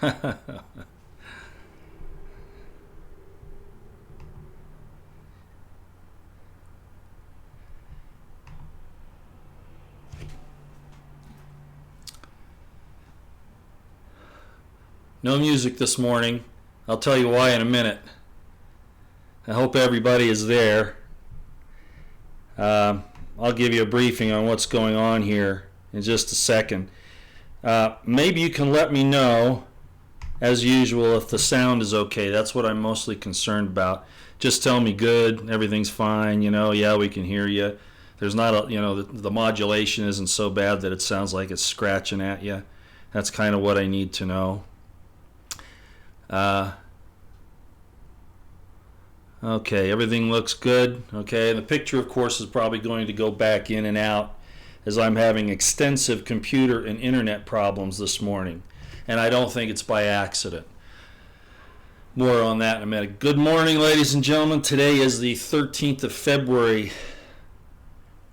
No music this morning. I'll tell you why in a minute. I hope everybody is there. I'll give you a briefing on what's going on here in just a second. Maybe you can let me know, as usual, if the sound is okay. That's what I'm mostly concerned about. Just tell me good, everything's fine, yeah, we can hear you. There's not the modulation isn't so bad that it sounds like it's scratching at you. That's kind of what I need to know. Okay, everything looks good. Okay, the picture, of course, is probably going to go back in and out as I'm having extensive computer and internet problems this morning. And I don't think it's by accident. More on that in a minute. Good morning, ladies and gentlemen. Today is the 13th of February,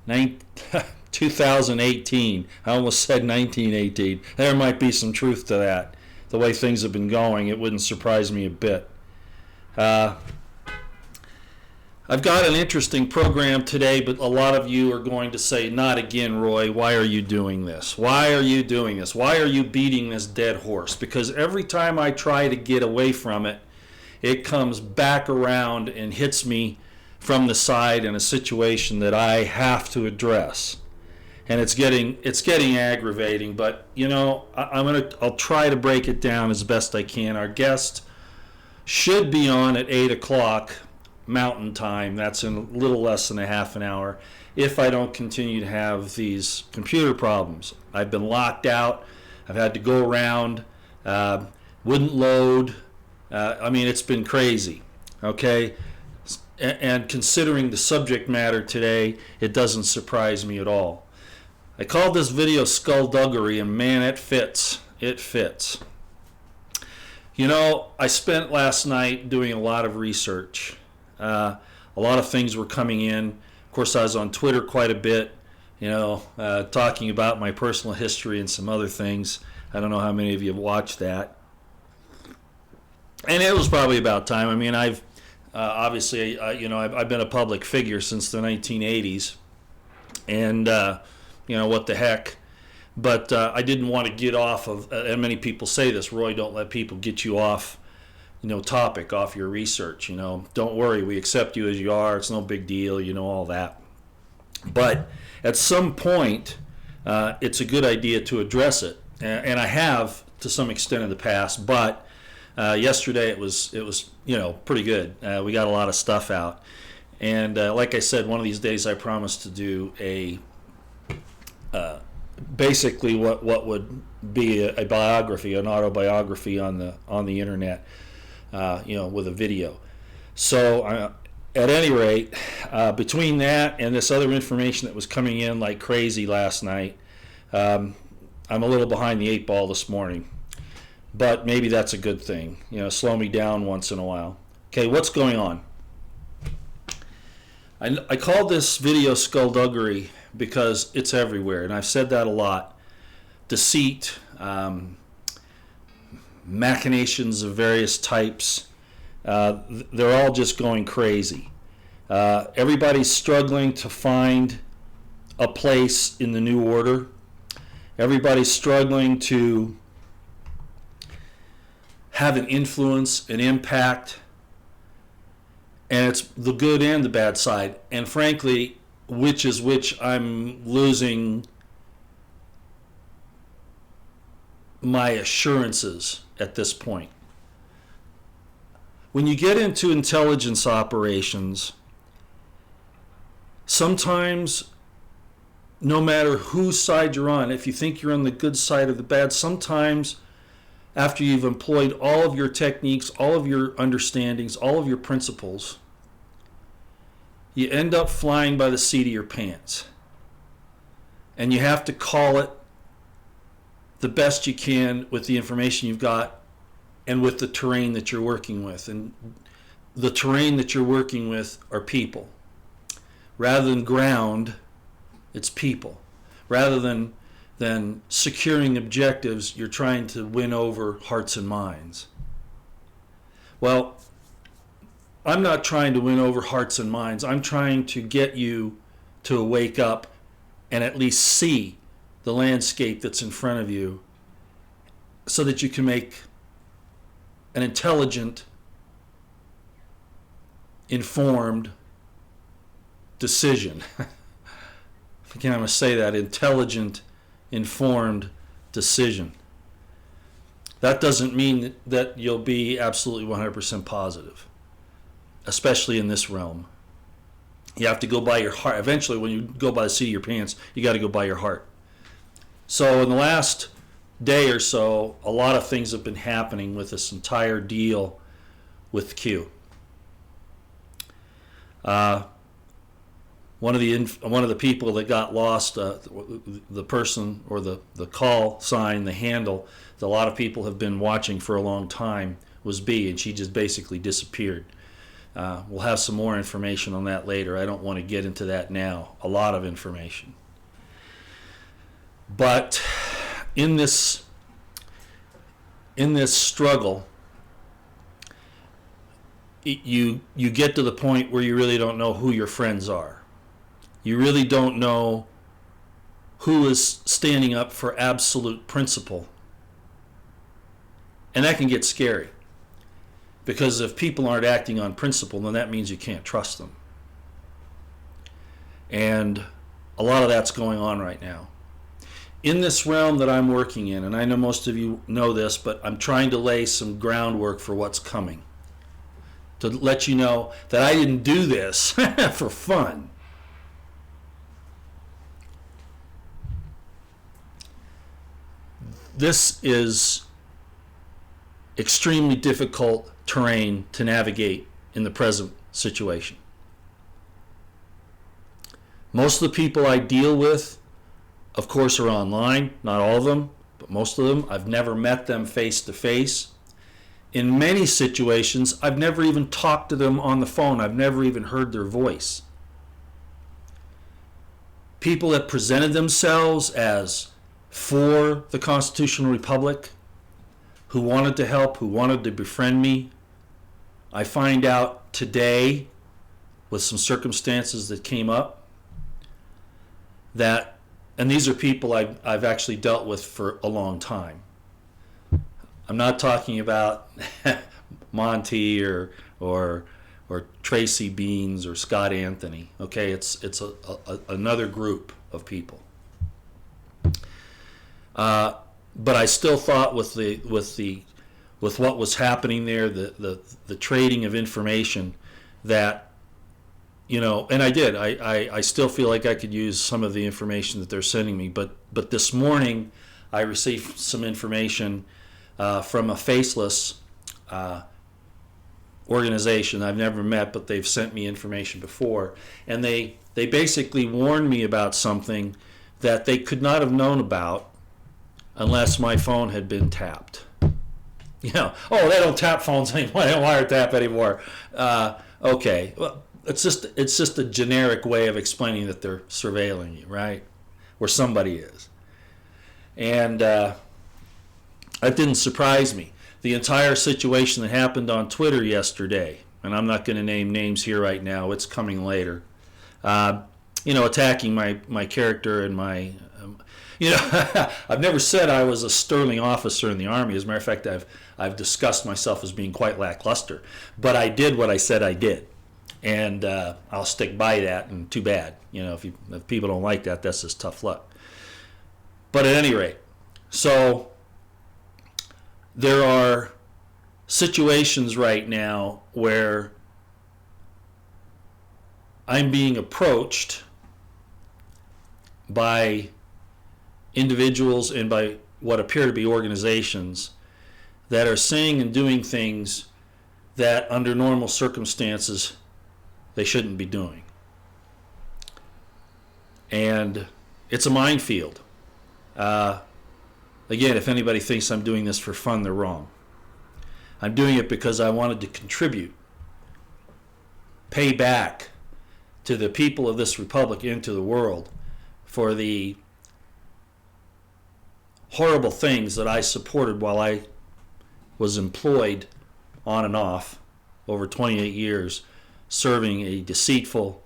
2018. I almost said 1918. There might be some truth to that. The way things have been going, it wouldn't surprise me a bit. I've got an interesting program today, but a lot of you are going to say, not again, Roy, why are you doing this? Why are you doing this? Why are you beating this dead horse? Because every time I try to get away from it, it comes back around and hits me from the side in a situation that I have to address. And it's getting aggravating, but I'll try to break it down as best I can. Our guest should be on at 8 o'clock Mountain Time. That's in a little less than a half an hour, if I don't continue to have these computer problems. I've been locked out. I've had to go around. Wouldn't load. It's been crazy. Okay? And considering the subject matter today, it doesn't surprise me at all. I called this video Skullduggery, and man, it fits. It fits. I spent last night doing a lot of research. A lot of things were coming in. Of course, I was on Twitter quite a bit, talking about my personal history and some other things. I don't know how many of you have watched that. And it was probably about time. I've obviously, I've been a public figure since the 1980s, and what the heck. But I didn't want to get off of, and many people say this, Roy, don't let people get you off, topic, off your research. Don't worry, we accept you as you are. It's no big deal, all that. But at some point, it's a good idea to address it. And I have to some extent in the past, but yesterday it was pretty good. We got a lot of stuff out. And like I said, one of these days I promised to do basically what would be a biography, an autobiography on the internet, with a video. So at any rate, between that and this other information that was coming in like crazy last night, I'm a little behind the 8 ball this morning. But maybe that's a good thing. Slow me down once in a while. Okay, what's going on? I called this video Skullduggery because it's everywhere, and I've said that a lot. Deceit, machinations of various types, they're all just going crazy. Everybody's struggling to find a place in the new order. Everybody's struggling to have an influence, an impact, and it's the good and the bad side. And frankly, which is which, I'm losing my assurances at this point. When you get into intelligence operations, sometimes, no matter whose side you're on, if you think you're on the good side or the bad, sometimes after you've employed all of your techniques, all of your understandings, all of your principles, you end up flying by the seat of your pants. And you have to call it the best you can with the information you've got and with the terrain that you're working with. And the terrain that you're working with are people. Rather than ground, it's people. Rather than than securing objectives. You're trying to win over hearts and minds. Well, I'm not trying to win over hearts and minds. I'm trying to get you to wake up and at least see the landscape that's in front of you so that you can make an intelligent, informed decision. Again, I'm going to say that, intelligent, informed decision. That doesn't mean that you'll be absolutely 100% positive, especially in this realm. You have to go by your heart. Eventually, when you go by the seat of your pants, you got to go by your heart. So in the last day or so, a lot of things have been happening with this entire deal with Q. One of the people that got lost, the person or the call sign, the handle that a lot of people have been watching for a long time was B, and she just basically disappeared. We'll have some more information on that later. I don't want to get into that now. A lot of information. But in this struggle, you get to the point where you really don't know who your friends are. You really don't know who is standing up for absolute principle. And that can get scary. Because if people aren't acting on principle, then that means you can't trust them. And a lot of that's going on right now. In this realm that I'm working in, and I know most of you know this, but I'm trying to lay some groundwork for what's coming. To let you know that I didn't do this for fun. This is extremely difficult terrain to navigate in the present situation. Most of the people I deal with, of course, are online. Not all of them, but most of them. I've never met them face to face. In many situations, I've never even talked to them on the phone. I've never even heard their voice. People that presented themselves as for the Constitutional Republic, who wanted to help, who wanted to befriend me, I find out today, with some circumstances that came up, that, and these are people I've actually dealt with for a long time. I'm not talking about Monty or Tracy Beans or Scott Anthony. Okay, it's another group of people. But I still thought with what was happening there, the trading of information, that, you know, and I did. I still feel like I could use some of the information that they're sending me. But this morning I received some information from a faceless organization I've never met, but they've sent me information before, and they basically warned me about something that they could not have known about unless my phone had been tapped. You know, oh, they don't tap phones anymore. They don't wiretap anymore. Okay, well, it's just a generic way of explaining that they're surveilling you, right? Or somebody is. And that didn't surprise me. The entire situation that happened on Twitter yesterday, and I'm not going to name names here right now, it's coming later, attacking my character and my... I've never said I was a sterling officer in the Army. As a matter of fact, I've discussed myself as being quite lackluster. But I did what I said I did. And I'll stick by that, and too bad. If people don't like that, that's just tough luck. But at any rate, so there are situations right now where I'm being approached by individuals and by what appear to be organizations that are saying and doing things that under normal circumstances they shouldn't be doing. And it's a minefield. Again, if anybody thinks I'm doing this for fun, they're wrong. I'm doing it because I wanted to contribute, pay back to the people of this republic and to the world for the horrible things that I supported while I was employed on and off over 28 years, serving a deceitful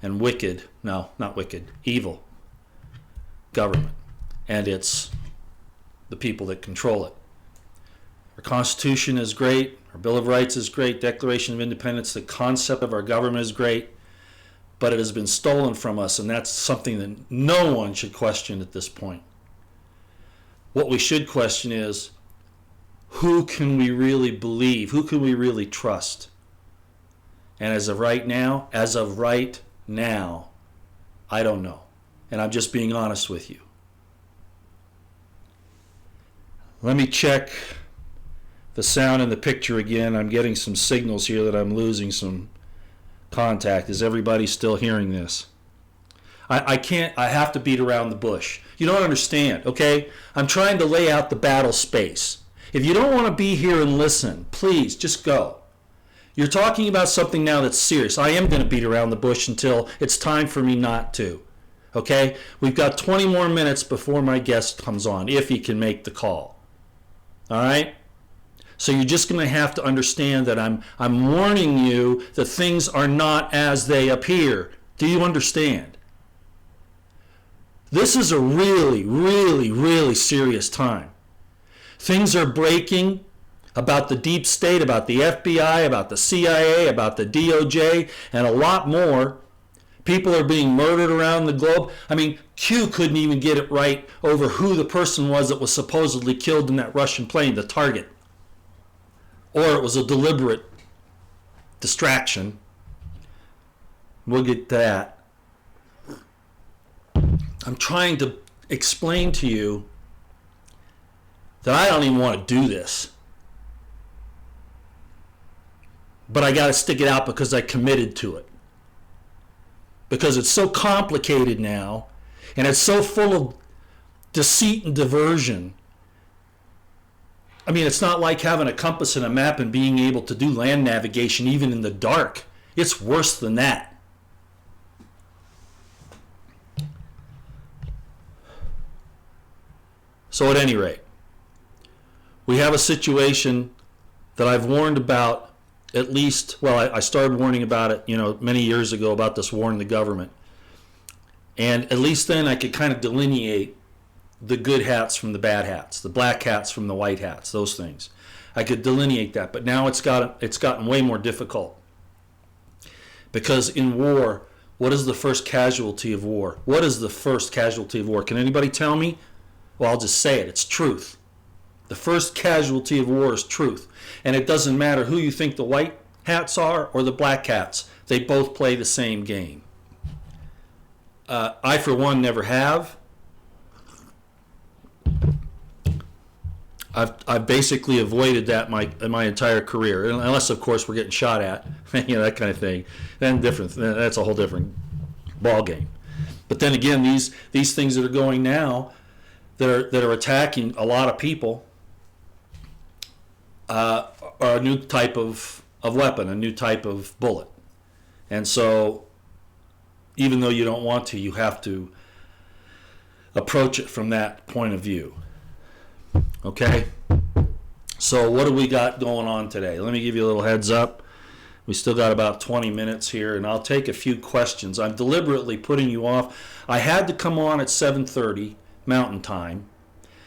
and wicked, no, not wicked, evil government. And it's the people that control it. Our Constitution is great. Our Bill of Rights is great. Declaration of Independence, the concept of our government is great. But it has been stolen from us, and that's something that no one should question at this point. What we should question is, who can we really believe? Who can we really trust? And as of right now, I don't know. And I'm just being honest with you. Let me check the sound and the picture again. I'm getting some signals here that I'm losing some contact. Is everybody still hearing this? I have to beat around the bush. You don't understand, okay? I'm trying to lay out the battle space. If you don't want to be here and listen, please just go. You're talking about something now that's serious. I am going to beat around the bush until it's time for me not to. Okay? We've got 20 more minutes before my guest comes on, if he can make the call. All right? So you're just going to have to understand that I'm warning you that things are not as they appear. Do you understand? This is a really, really, really serious time. Things are breaking about the deep state, about the FBI, about the CIA, about the DOJ, and a lot more. People are being murdered around the globe. I mean, Q couldn't even get it right over who the person was that was supposedly killed in that Russian plane, the target. Or it was a deliberate distraction. We'll get to that. I'm trying to explain to you that I don't even want to do this. But I got to stick it out because I committed to it. Because it's so complicated now, and it's so full of deceit and diversion. I mean, it's not like having a compass and a map and being able to do land navigation even in the dark. It's worse than that. So at any rate, we have a situation that I've warned about at least, well, I started warning about it, many years ago about this war in the government. And at least then I could kind of delineate the good hats from the bad hats, the black hats from the white hats, those things. I could delineate that, but now it's gotten way more difficult. Because in war, what is the first casualty of war? What is the first casualty of war? Can anybody tell me? Well, I'll just say it. It's truth. The first casualty of war is truth. And it doesn't matter who you think the white hats are or the black hats. They both play the same game. I, for one, never have. I've basically avoided that my entire career, unless, of course, we're getting shot at, that kind of thing. Then that's a whole different ball game. But then again, these things that are going now, that are attacking a lot of people, are a new type of weapon, a new type of bullet. And so, even though you don't want to, you have to approach it from that point of view. Okay? So what do we got going on today? Let me give you a little heads up. We still got about 20 minutes here, and I'll take a few questions. I'm deliberately putting you off. I had to come on at 7:30 Mountain Time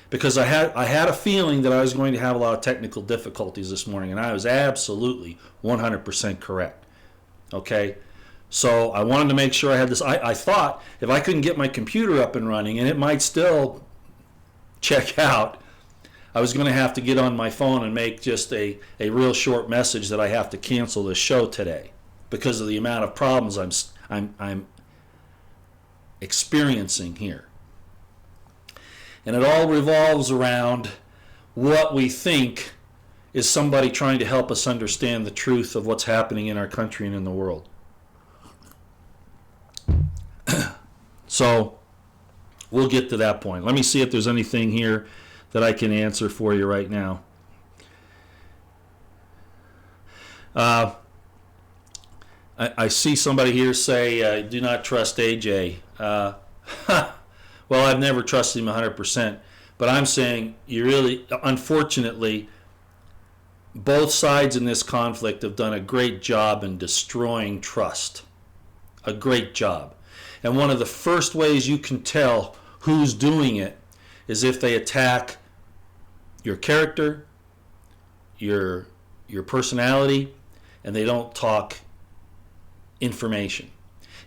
because I had a feeling that I was going to have a lot of technical difficulties this morning, and I was absolutely 100% correct. Okay? So I wanted to make sure I had this. I thought if I couldn't get my computer up and running, and it might still check out, I was going to have to get on my phone and make just a real short message that I have to cancel this show today because of the amount of problems I'm experiencing here. And it all revolves around what we think is somebody trying to help us understand the truth of what's happening in our country and in the world. So we'll get to that point. Let me see if there's anything here that I can answer for you right now. I see somebody here say, do not trust AJ. Well, I've never trusted him 100%, But I'm saying you really, unfortunately, both sides in this conflict have done a great job in destroying trust. A great job. And one of the first ways you can tell who's doing it is if they attack your character, your personality, and they don't talk information.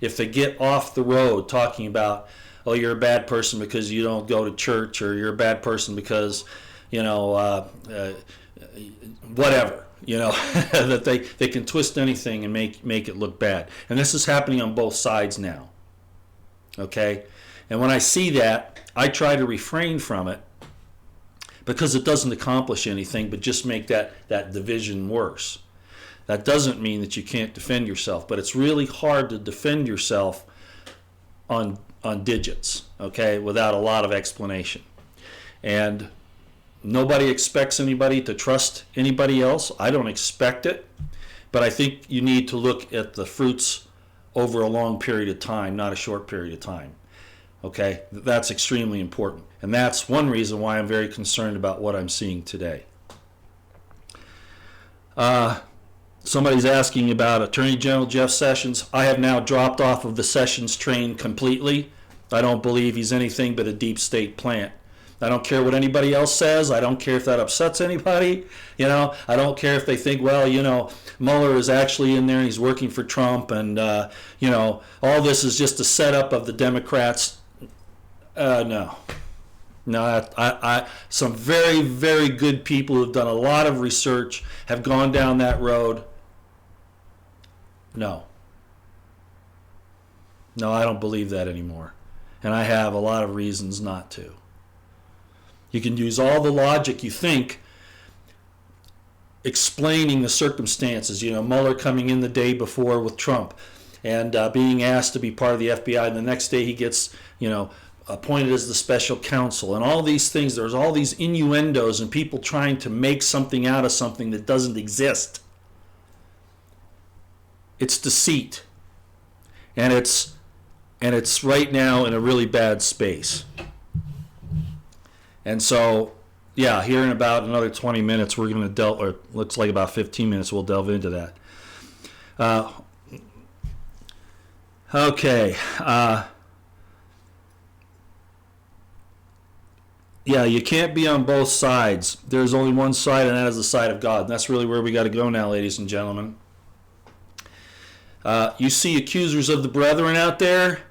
If they get off the road talking about, oh, you're a bad person because you don't go to church, or you're a bad person because, whatever, that they can twist anything and make it look bad. And this is happening on both sides now. Okay? And when I see that, I try to refrain from it because it doesn't accomplish anything but just make that division worse. That doesn't mean that you can't defend yourself, but it's really hard to defend yourself on digits, okay, without a lot of explanation. And nobody expects anybody to trust anybody else. I don't expect it, but I think you need to look at the fruits over a long period of time, not a short period of time. Okay, that's extremely important. And that's one reason why I'm very concerned about what I'm seeing today. Somebody's asking about Attorney General Jeff Sessions. I have now dropped off of the Sessions train completely. I don't believe he's anything but a deep state plant. I don't care what anybody else says. I don't care if that upsets anybody. I don't care if they think, well, Mueller is actually in there and he's working for Trump, and all this is just a setup of the Democrats. No, some very, very good people who've done a lot of research have gone down that road. No, I don't believe that anymore, and I have a lot of reasons not to. You can use all the logic you think explaining the circumstances. Mueller coming in the day before with Trump and being asked to be part of the FBI, and the next day he gets, appointed as the special counsel, and all these things. There's all these innuendos and people trying to make something out of something that doesn't exist. It's deceit, and it's right now in a really bad space. And so, here in about another 20 minutes, we're going to delve, or looks like about 15 minutes, we'll delve into that. Okay. You can't be on both sides. There's only one side, and that is the side of God. And that's really where we got to go now, ladies and gentlemen. You see accusers of the brethren out there,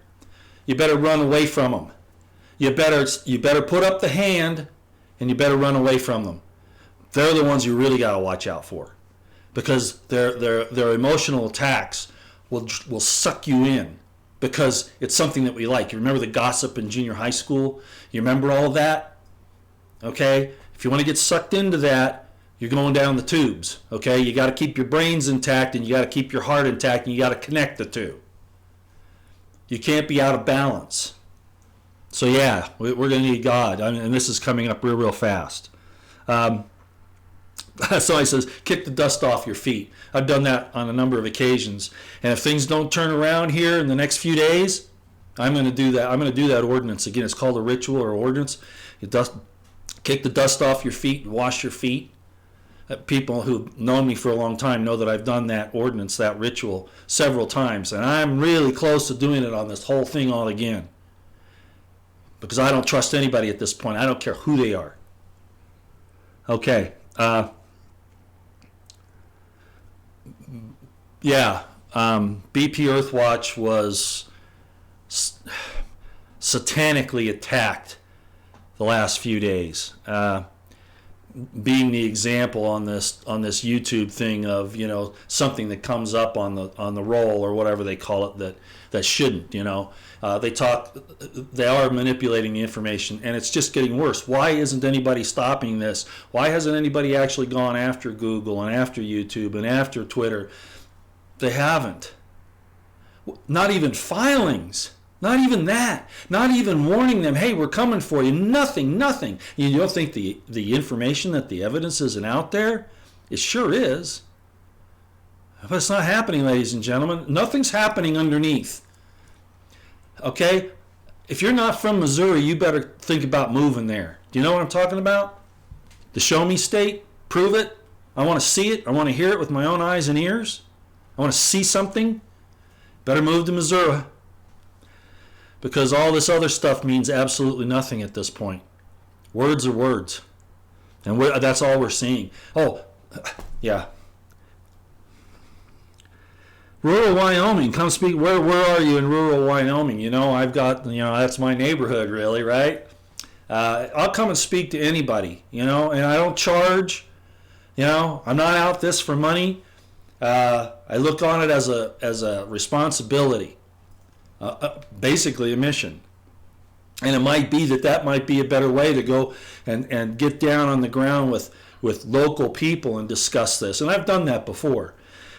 you better run away from them. You better put up the hand, and you better run away from them. They're the ones you really got to watch out for, because their emotional attacks will suck you in, because it's something that we like. You remember the gossip in junior high school? You remember all of that? Okay? If you want to get sucked into that, you're going down the tubes. Okay? You got to keep your brains intact, and you got to keep your heart intact, and you got to connect the two. You can't be out of balance. So we're going to need God, and this is coming up real fast. So he says, kick the dust off your feet. I've done that on a number of occasions, and if things don't turn around here in the next few days, I'm going to do that. I'm going to do that ordinance again. It's called a ritual or ordinance. Kick the dust off your feet and wash your feet. People who've known me for a long time know that I've done that ordinance, that ritual, several times, and I'm really close to doing it on this whole thing all again. Because I don't trust anybody at this point. I don't care who they are. Okay. BP Earthwatch was satanically attacked the last few days. Being the example on this YouTube thing of something that comes up on the roll or whatever they call it that shouldn't. They are manipulating the information, and it's just getting worse. Why isn't anybody stopping this? Why hasn't anybody actually gone after Google and after YouTube and after Twitter? They haven't. Not even filings. Not even that. Not even warning them, hey, we're coming for you. Nothing. You don't think the information, that the evidence isn't out there? It sure is. But it's not happening, ladies and gentlemen. Nothing's happening underneath. Okay? If you're not from Missouri, you better think about moving there. Do you know what I'm talking about? The show me state, prove it. I want to see it. I want to hear it with my own eyes and ears. I want to see something. Better move to Missouri. Because all this other stuff means absolutely nothing at this point. Words are words. And that's all we're seeing. Oh, yeah. Rural Wyoming, come speak. Where are you in rural Wyoming? I've got, that's my neighborhood really, right? I'll come and speak to anybody, and I don't charge, I'm not out this for money. I look on it as a responsibility, basically a mission. And it might be that might be a better way to go and get down on the ground with local people and discuss this. And I've done that before.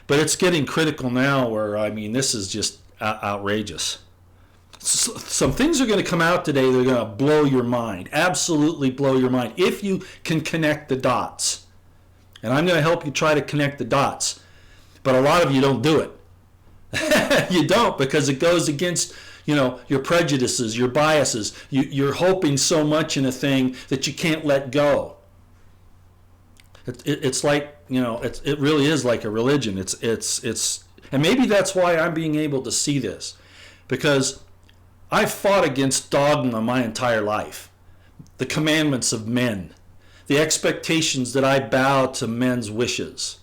But it's getting critical now where, this is just outrageous. Some things are going to come out today that are going to blow your mind, absolutely blow your mind, if you can connect the dots. And I'm going to help you try to connect the dots. But a lot of you don't do it. You don't, because it goes against, your prejudices, your biases. You're hoping so much in a thing that you can't let go. It's like, it really is like a religion. It's and maybe that's why I'm being able to see this, because I've fought against dogma my entire life, the commandments of men, the expectations that I bow to men's wishes.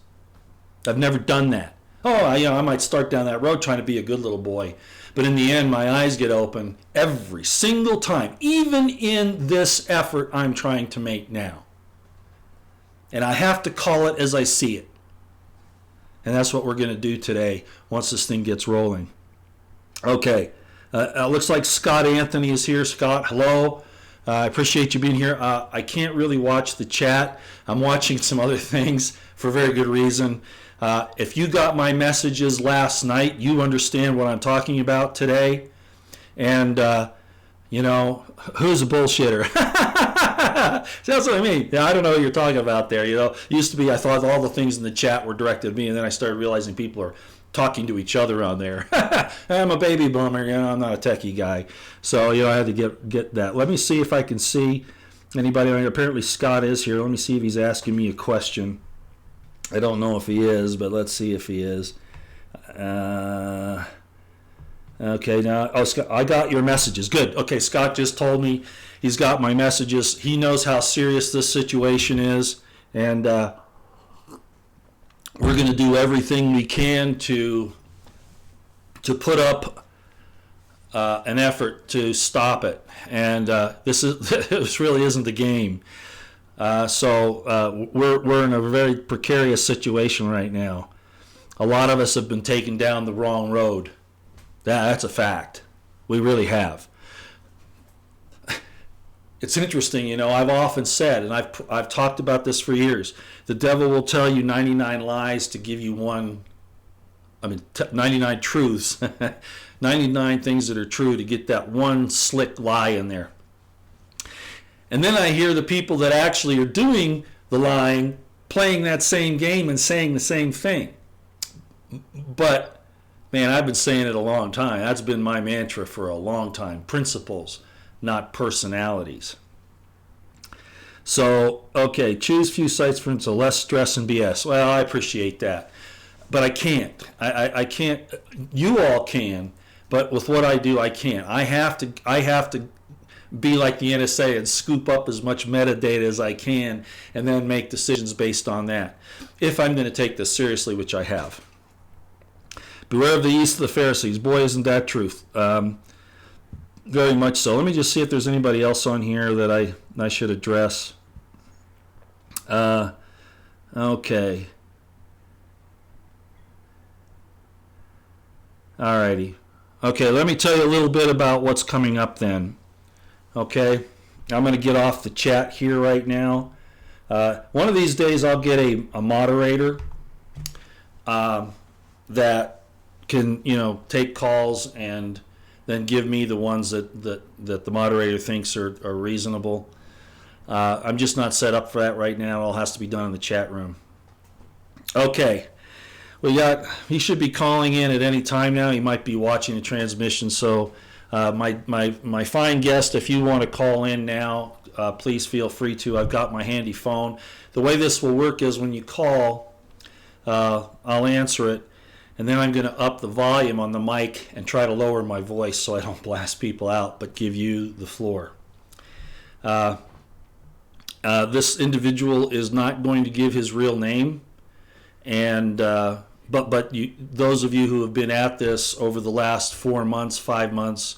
I've never done that. I might start down that road trying to be a good little boy, but in the end, my eyes get open every single time, even in this effort I'm trying to make now. And I have to call it as I see it. And that's what we're going to do today once this thing gets rolling. Okay. Looks like Scott Anthony is here. Scott, hello. I appreciate you being here. I can't really watch the chat. I'm watching some other things for very good reason. If you got my messages last night, you understand what I'm talking about today. And, who's a bullshitter? That's what I mean. Yeah, I don't know what you're talking about there. Used to be, I thought all the things in the chat were directed at me, and then I started realizing people are talking to each other on there. I'm a baby boomer, I'm not a techie guy. So, I had to get that. Let me see if I can see anybody on here. Apparently Scott is here. Let me see if he's asking me a question. I don't know if he is, but let's see if he is. Okay, now, Scott, I got your messages. Good. Okay, Scott just told me he's got my messages. He knows how serious this situation is, and we're going to do everything we can to put up an effort to stop it. And this really isn't the game. So we're in a very precarious situation right now. A lot of us have been taken down the wrong road. That's a fact. We really have. It's interesting, I've often said, and I've talked about this for years, the devil will tell you 99 lies to give you 99 truths, 99 things that are true to get that one slick lie in there. And then I hear the people that actually are doing the lying playing that same game and saying the same thing. But man, I've been saying it a long time. That's been my mantra for a long time. Principles, not personalities. So, okay, choose few sites for instance, less stress and BS. Well, I appreciate that. But I can't. I can't. You all can, but with what I do, I can't. I have to be like the NSA and scoop up as much metadata as I can and then make decisions based on that. If I'm going to take this seriously, which I have. Beware of the yeast of the Pharisees. Boy, isn't that truth. Very much so. Let me just see if there's anybody else on here that I should address. Okay. Alrighty. Okay, let me tell you a little bit about what's coming up then. Okay, I'm going to get off the chat here right now. One of these days I'll get a moderator that can, take calls and then give me the ones that the moderator thinks are reasonable. I'm just not set up for that right now. It all has to be done in the chat room. Okay. He should be calling in at any time now. He might be watching the transmission, so My fine guest, if you want to call in now, please feel free to. I've got my handy phone. The way this will work is when you call, I'll answer it, and then I'm going to up the volume on the mic and try to lower my voice so I don't blast people out, but give you the floor. This individual is not going to give his real name, and but those of you who have been at this over the last 4 months, 5 months,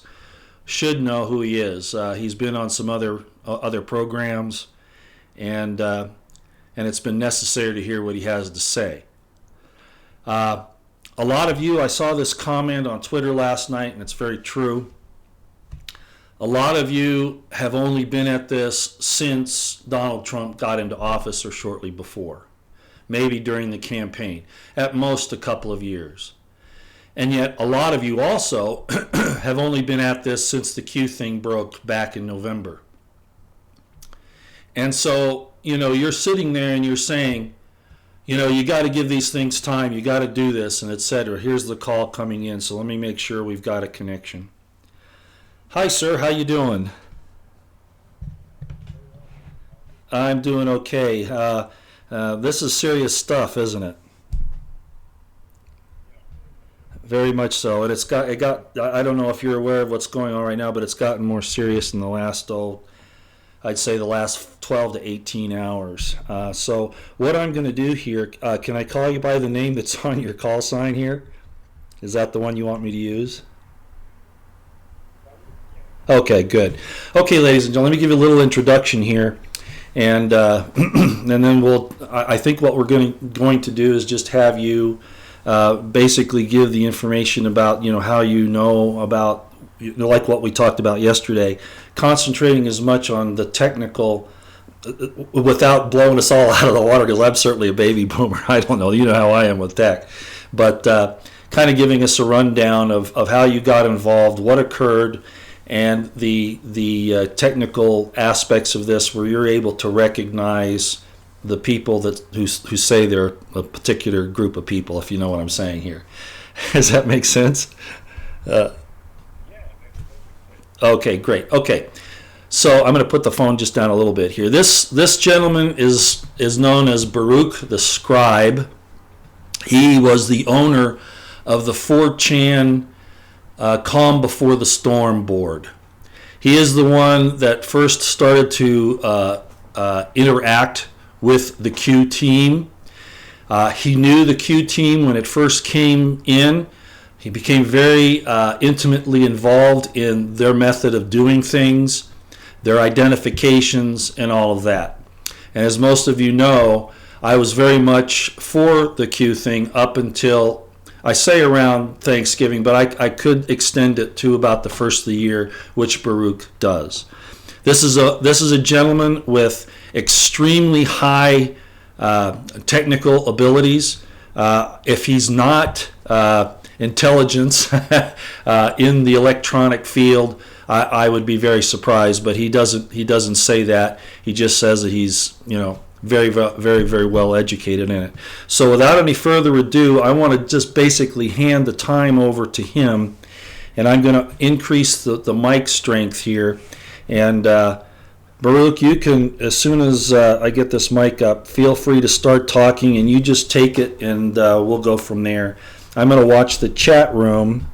should know who he is. He's been on some other programs, and it's been necessary to hear what he has to say. A lot of you, I saw this comment on Twitter last night, and it's very true. A lot of you have only been at this since Donald Trump got into office or shortly before, maybe during the campaign, at most a couple of years. And yet a lot of you also have only been at this since the Q thing broke back in November. And so, you're sitting there and you're saying, you got to give these things time, you got to do this, and etc. Here's the call coming in, so let me make sure we've got a connection. Hi, sir. How you doing? I'm doing okay. This is serious stuff, isn't it? Very much so. And it got. I don't know if you're aware of what's going on right now, but it's gotten more serious in the last, I'd say the last 12 to 18 hours. So what I'm going to do here, can I call you by the name that's on your call sign here? Is that the one you want me to use? Okay, good. Okay, ladies and gentlemen, let me give you a little introduction here, and and then I think what we're going to do is just have you basically give the information about how about like what we talked about yesterday, concentrating as much on the technical without blowing us all out of the water, because I'm certainly a baby boomer. I don't know, how I am with tech, but kind of giving us a rundown of how you got involved, what occurred, and the technical aspects of this, where you're able to recognize the people who say they're a particular group of people, if you know what I'm saying here. Does that make sense? Okay, great. Okay, so I'm going to put the phone just down a little bit here. This gentleman is known as Baruch the Scribe. He was the owner of the 4chan Calm Before the Storm board. He is the one that first started to interact with the Q team. He knew the Q team when it first came in. He became very intimately involved in their method of doing things, their identifications, and all of that. And as most of you know, I was very much for the Q thing up until, I say around Thanksgiving, but I could extend it to about the first of the year, which Baruch does. This is a gentleman with extremely high technical abilities. If he's not intelligence in the electronic field, I would be very surprised. But he doesn't say that. He just says that he's very, very, very well educated in it. So without any further ado, I want to just basically hand the time over to him, and I'm going to increase the mic strength here. And Baruch, you can, as soon as I get this mic up, feel free to start talking, and you just take it, and we'll go from there. I'm going to watch the chat room,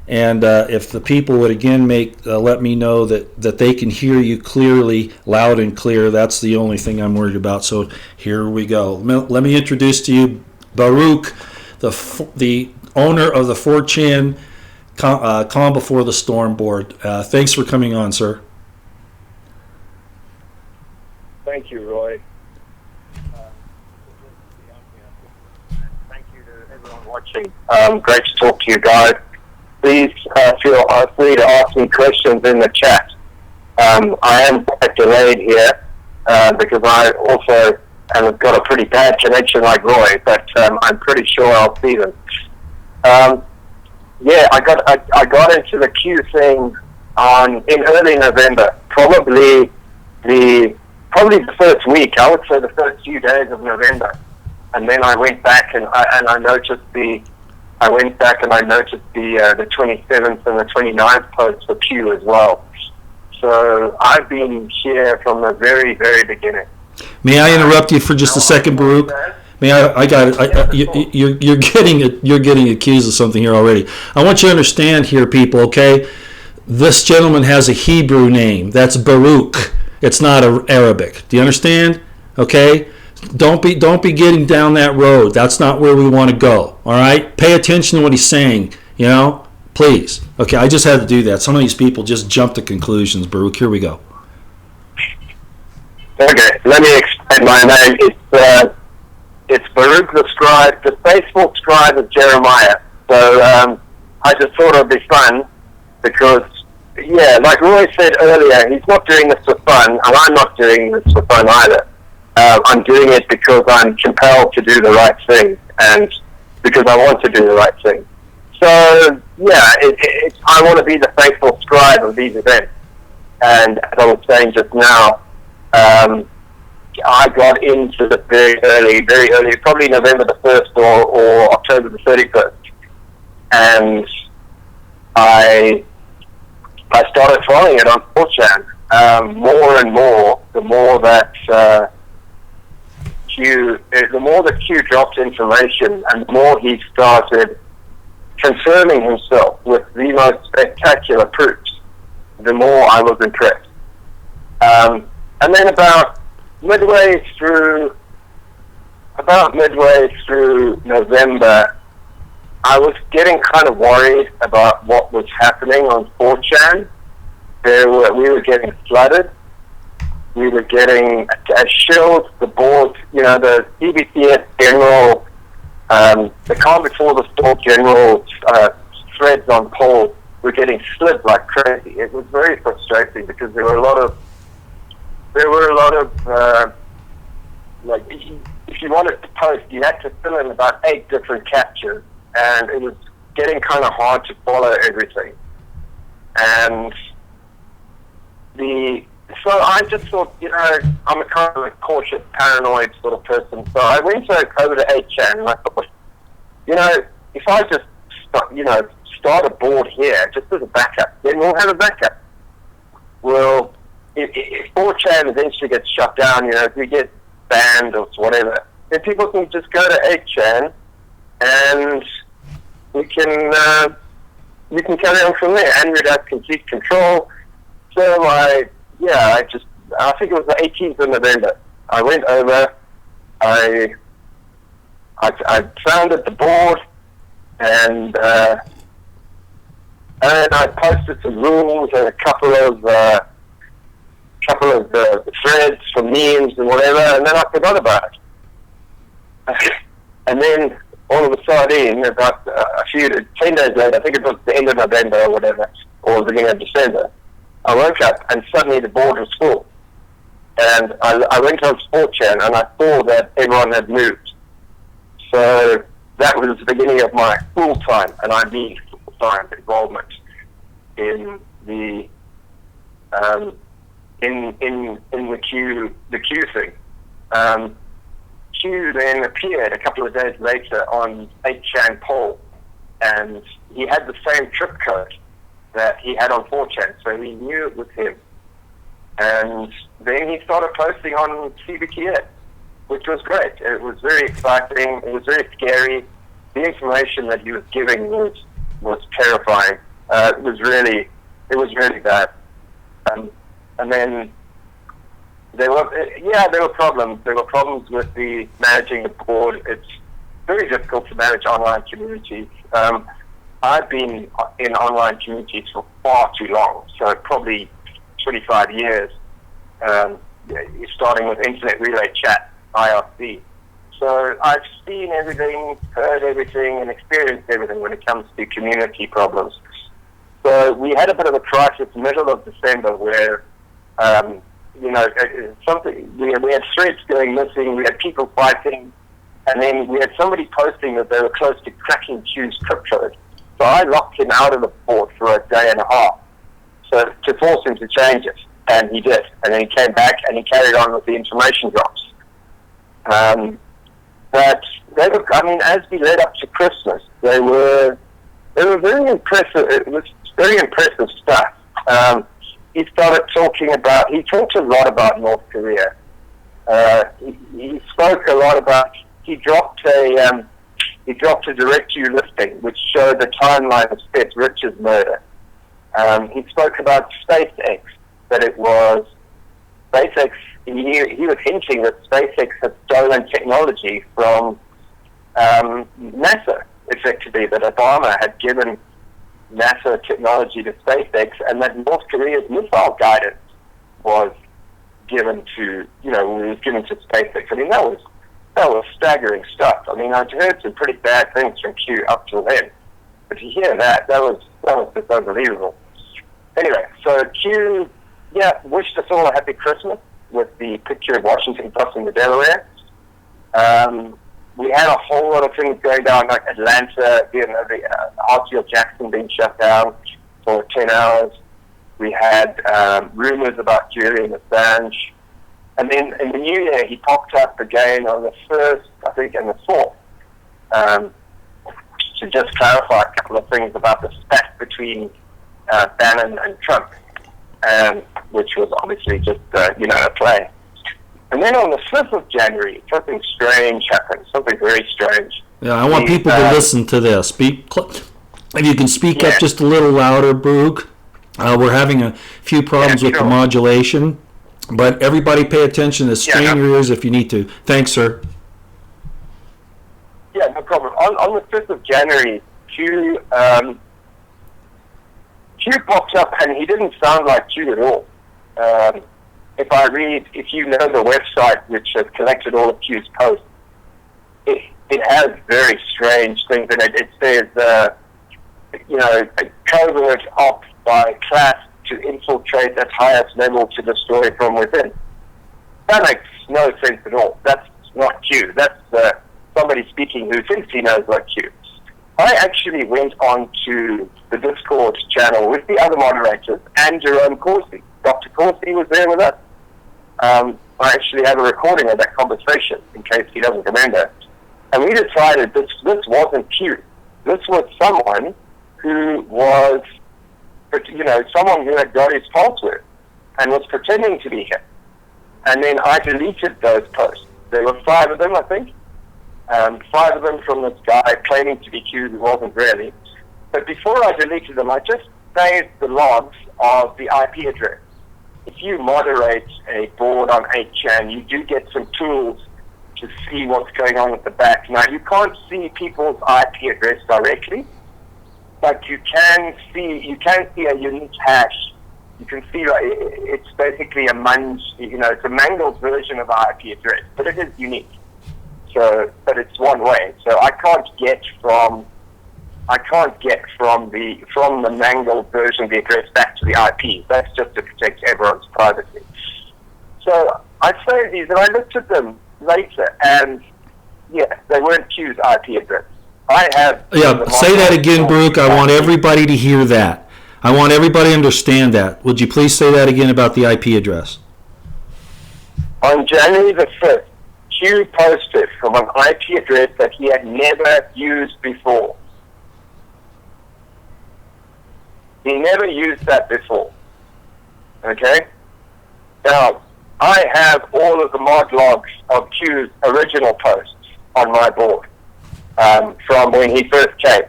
and if the people would again let me know that they can hear you clearly, loud and clear. That's the only thing I'm worried about. So here we go. Let me introduce to you Baruch, the owner of the 4chan Calm Before the Storm board. Thanks for coming on, sir. Thank you, Roy. Thank you to everyone watching. Great to talk to you guys. Please feel free to ask me questions in the chat. I am quite delayed here because I also have got a pretty bad connection like Roy, but I'm pretty sure I'll see them. Yeah, I got into the Q thing in early November, probably the first week. I would say the first few days of November, and then I went back and I noticed the I went back and I noticed the 27th and the 29th posts for Q as well. So I've been here from the very, very beginning. May I interrupt you for just a second, Baruch? May I got it. You're getting accused of something here already. I want you to understand here, people. Okay, this gentleman has a Hebrew name. That's Baruch. It's not Arabic. Do you understand? Okay. Don't be getting down that road. That's not where we want to go. All right. Pay attention to what he's saying. You know, please. Okay. I just had to do that. Some of these people just jump to conclusions. Baruch, here we go. Okay, let me explain my name. It's Baruch the scribe, the faithful scribe of Jeremiah. So I just thought it would be fun because, yeah, like Roy said earlier, he's not doing this for fun, and I'm not doing this for fun either. I'm doing it because I'm compelled to do the right thing, and because I want to do the right thing. So, yeah, I want to be the faithful scribe of these events. And as I was saying just now, I got into it very early, probably November the 1st or October the 31st. And I started following it on 4chan more and more, the more that Q dropped information and the more he started confirming himself with the most spectacular proofs, the more I was impressed. And then about midway through November, I was getting kind of worried about what was happening on 4chan. We were getting flooded. We were getting shilled. The board, the CBCS general, the calm before the storm general threads on polls were getting slid like crazy. It was very frustrating because there were a lot of like, if you wanted to post, you had to fill in about 8 different captures, and it was getting kind of hard to follow everything. And so I just thought, I'm a kind of a cautious, paranoid sort of person. So I went over to 8chan, and I thought, if I just start a board here, just as a backup, then we'll have a backup. Well, if 4chan eventually gets shut down, if we get banned or whatever, then people can just go to 8chan and we can carry on from there. And we'd have complete control. So I think it was the 18th of November. I went over, I founded the board, and I posted some rules and a couple of threads for memes and whatever, and then I forgot about it. And then all of a sudden, about 10 days later, I think it was the end of November or whatever, or the beginning of December, I woke up and suddenly the board was full. And I went on 4chan and I saw that everyone had moved. So that was the beginning of my full-time, and I mean full-time involvement in the the Q thing. Q then appeared a couple of days later on 8chan poll, and he had the same trip code that he had on 4chan, so we knew it was him. And then he started posting on CBTS, which was great. It was very exciting. It was very scary. The information that he was giving was terrifying. It was really bad. And then there were problems. There were problems with the managing the board. It's very difficult to manage online communities. I've been in online communities for far too long, so probably 25 years, starting with Internet Relay Chat, IRC. So I've seen everything, heard everything, and experienced everything when it comes to community problems. So we had a bit of a crisis middle of December where, we had threads going missing, we had people fighting, and then we had somebody posting that they were close to cracking Q's crypto. So I locked him out of the port for a day and a half, so to force him to change it, and he did. And then he came back and he carried on with the information drops. But they were, I mean, as we led up to Christmas, they were very impressive. It was very impressive stuff. He started talking about, he talked a lot about North Korea. He spoke a lot about, he dropped a directory listing which showed the timeline of Seth Rich's murder. He spoke about SpaceX, that it was SpaceX. He was hinting that SpaceX had stolen technology from NASA, effectively, that Obama had given NASA technology to SpaceX, and that North Korea's missile guidance was given to, was given to SpaceX. I mean, that was staggering stuff. I mean, I'd heard some pretty bad things from Q up till then, but to hear that was just unbelievable. Anyway, so Q, wished us all a happy Christmas with the picture of Washington crossing the Delaware. We had a whole lot of things going down, like Atlanta, the RTL Jackson being shut down for 10 hours. We had rumors about Julian Assange. And then in the new year, he popped up again on the 1st, I think, and the 4th, to just clarify a couple of things about the spat between Bannon and Trump, which was obviously just, a play. And then on the 5th of January, something strange happened, something very strange. Yeah, I want people to listen to this. If you can speak up just a little louder, Brooke. We're having a few problems with the modulation, but everybody pay attention to strain your ears if you need to. Thanks, sir. Yeah, no problem. On the 5th of January, Q popped up, and he didn't sound like Q at all. If you know the website which has collected all of Q's posts, it has very strange things in it. It says, a covert op by class to infiltrate at highest level to destroy from within. That makes no sense at all. That's not Q. That's somebody speaking who thinks he knows like Q. I actually went on to the Discord channel with the other moderators and Jerome Corsi. Dr. Corsi was there with us. I actually have a recording of that conversation in case he doesn't remember. And we decided this wasn't Q. This was someone who was, someone who had got his password and was pretending to be him. And then I deleted those posts. There were 5 of them, I think. 5 of them from this guy claiming to be Q who wasn't really. But before I deleted them, I just saved the logs of the IP address. If you moderate a board on 8chan, you do get some tools to see what's going on at the back. Now, you can't see people's IP address directly, but you can see a unique hash. You can see it's basically it's a mangled version of the IP address, but it is unique. So, but it's one way. So I can't get from the mangled version of the address back to the IP. That's just to protect everyone's privacy. So I saved these, and I looked at them later, and they weren't Q's IP address. I have. Yeah, say that again, Brooke. I want everybody to hear that. I want everybody to understand that. Would you please say that again about the IP address? On January the 5th, Q posted from an IP address that he had never used before. He never used that before. Okay? Now, I have all of the mod logs of Q's original posts on my board from when he first came.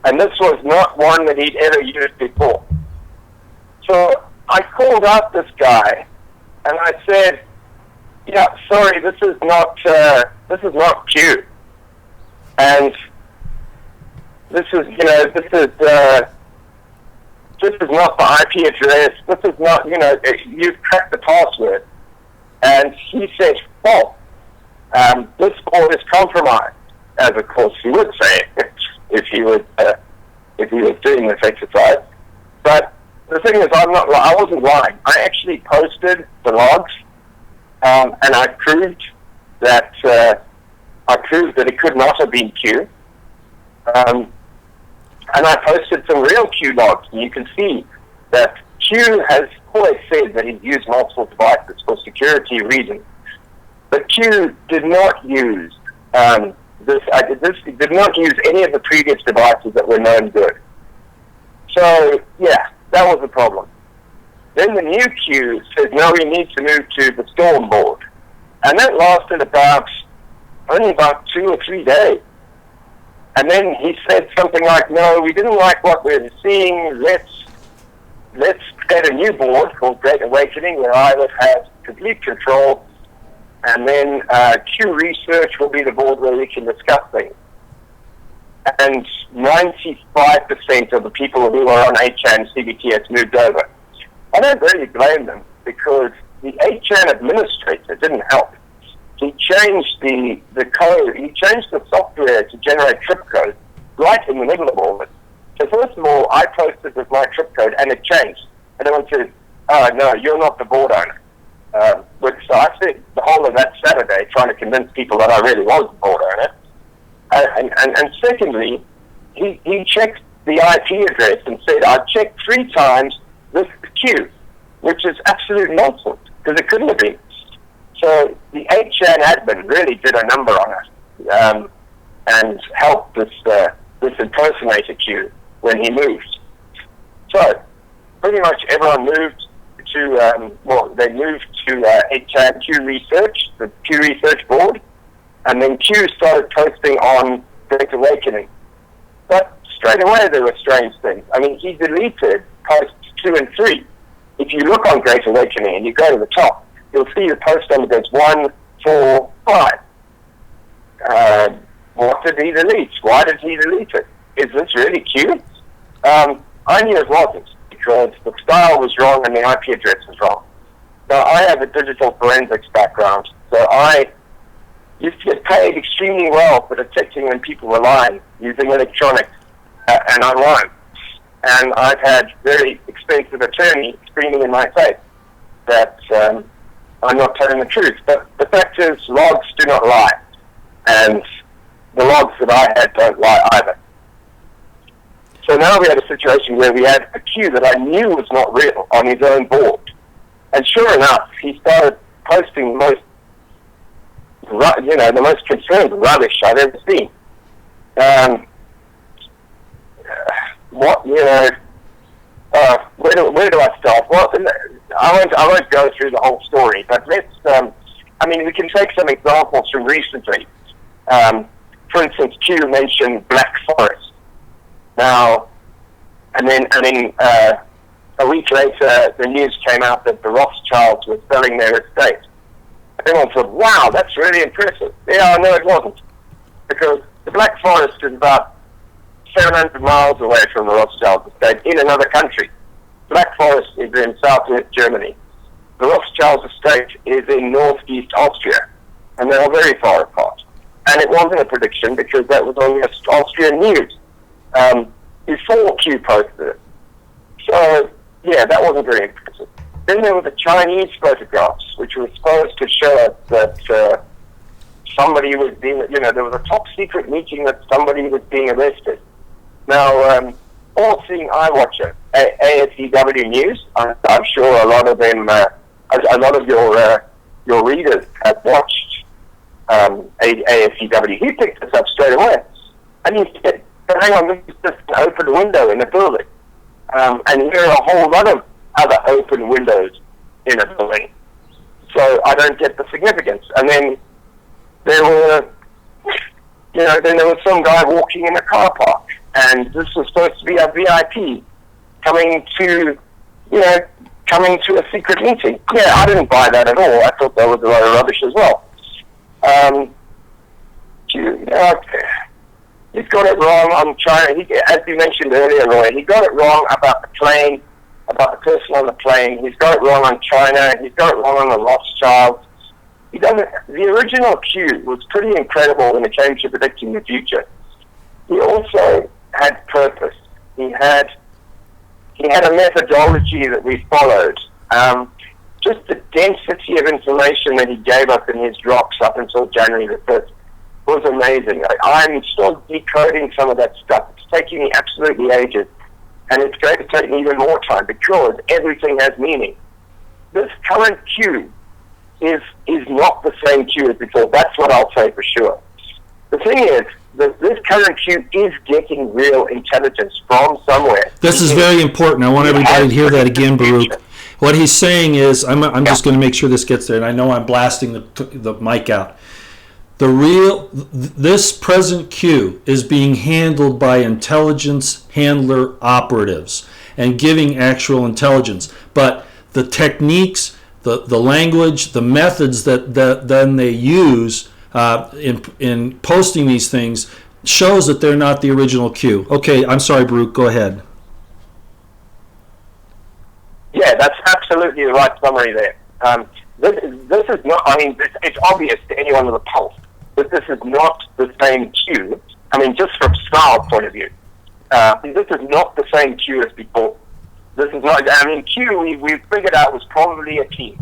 And this was not one that he'd ever used before. So I called out this guy and I said, sorry, this is not Q. And this is not the IP address. This is not, you've cracked the password. And he said, this board is compromised, as of course he would say if he was doing this exercise. But the thing is, I wasn't lying. I actually posted the logs, and I proved that it could not have been Q. And I posted some real Q logs, and you can see that Q has always said that he's used multiple devices for security reasons. But Q did not use This did not use any of the previous devices that were known good. So, yeah, that was the problem. Then the new queue said, no, we need to move to the storm board. And that lasted only about 2 or 3 days. And then he said something like, no, we didn't like what we're seeing, let's create a new board called Great Awakening where I would have complete control, and then Q Research will be the board where we can discuss things. And 95% of the people who are on 8chan CBTS moved over. I don't really blame them, because the 8chan administrator didn't help. He changed the code, he changed the software to generate trip code right in the middle of all of it. So first of all, I posted with my trip code and it changed. And everyone said, oh no, you're not the board owner. So I spent the whole of that Saturday trying to convince people that I really was the board owner. And secondly, he checked the IP address and said, I've checked 3 times this queue, which is absolute nonsense, because it couldn't have been. So the 8chan admin really did a number on us and helped this impersonator queue when he moved. So pretty much everyone moved to, they moved to 8chan Q Research, the Q Research board, and then Q started posting on Great Awakening. But straight away there were strange things. I mean, he deleted posts 2 and 3. If you look on Great Awakening and you go to the top, you'll see the post number goes 1, 4, 5. What did he delete? Why did he delete it? Is this really Q? I knew it wasn't, because the style was wrong and the IP address was wrong. Now, I have a digital forensics background, so I used to get paid extremely well for detecting when people were lying using electronics and online. And I've had very expensive attorneys screaming in my face that I'm not telling the truth. But the fact is, logs do not lie. And the logs that I had don't lie either. So now we had a situation where we had a queue that I knew was not real on his own board. And sure enough, he started posting the most concerned rubbish I've ever seen. Where do I start? Well, I won't go through the whole story, but we can take some examples from recently. For instance, Q mentioned Black Forest. Now, and then a week later, the news came out that the Rothschilds were selling their estate. Everyone thought, wow, that's really impressive. Yeah, no, it wasn't. Because the Black Forest is about 700 miles away from the Rothschild estate in another country. Black Forest is in southwest Germany. The Rothschild estate is in northeast Austria, and they are very far apart. And it wasn't a prediction, because that was on the Austrian news before Q posted it. So, yeah, that wasn't very impressive. Then there were the Chinese photographs, which were supposed to show us that somebody was being, there was a top secret meeting that somebody was being arrested. Now, all-seeing eye watcher, ASEW News, I'm sure a lot of them, a lot of your readers have watched ASEW. He picked this up straight away. And he said, hang on, this is just an open window in a building. And here are a whole lot of other open windows in a building. So I don't get the significance. And then there was some guy walking in a car park, and this was supposed to be a VIP coming to a secret meeting. Yeah, I didn't buy that at all. I thought that was a lot of rubbish as well. He's got it wrong on China. As you mentioned earlier, Roy, he got it wrong about the plane, about the person on the plane. He's got it wrong on China. He's got it wrong on the Rothschilds. The original Q was pretty incredible when it came to predicting the future. He also had purpose. He had a methodology that we followed. Just the density of information that he gave us in his drops up until January the 5th was amazing. I'm still decoding some of that stuff. It's taking me absolutely ages. And it's going to take me even more time, because everything has meaning. This current Q is not the same Q as before. That's what I'll say for sure. The thing is, this current Q is getting real intelligence from somewhere. This is very important. I want everybody to hear that again, Baruch. What he's saying is, I'm just going to make sure this gets there, and I know I'm blasting the mic out. This present Q is being handled by intelligence handler operatives and giving actual intelligence. But the techniques, the language, the methods that then they use in posting these things shows that they're not the original Q. Okay, I'm sorry, Baruch, go ahead. Yeah, that's absolutely the right summary there. This is not, I mean, it's obvious to anyone with a pulse that this is not the same Q. I mean, just from style point of view, this is not the same Q as before. This is not, I mean, Q, we figured out was probably a team.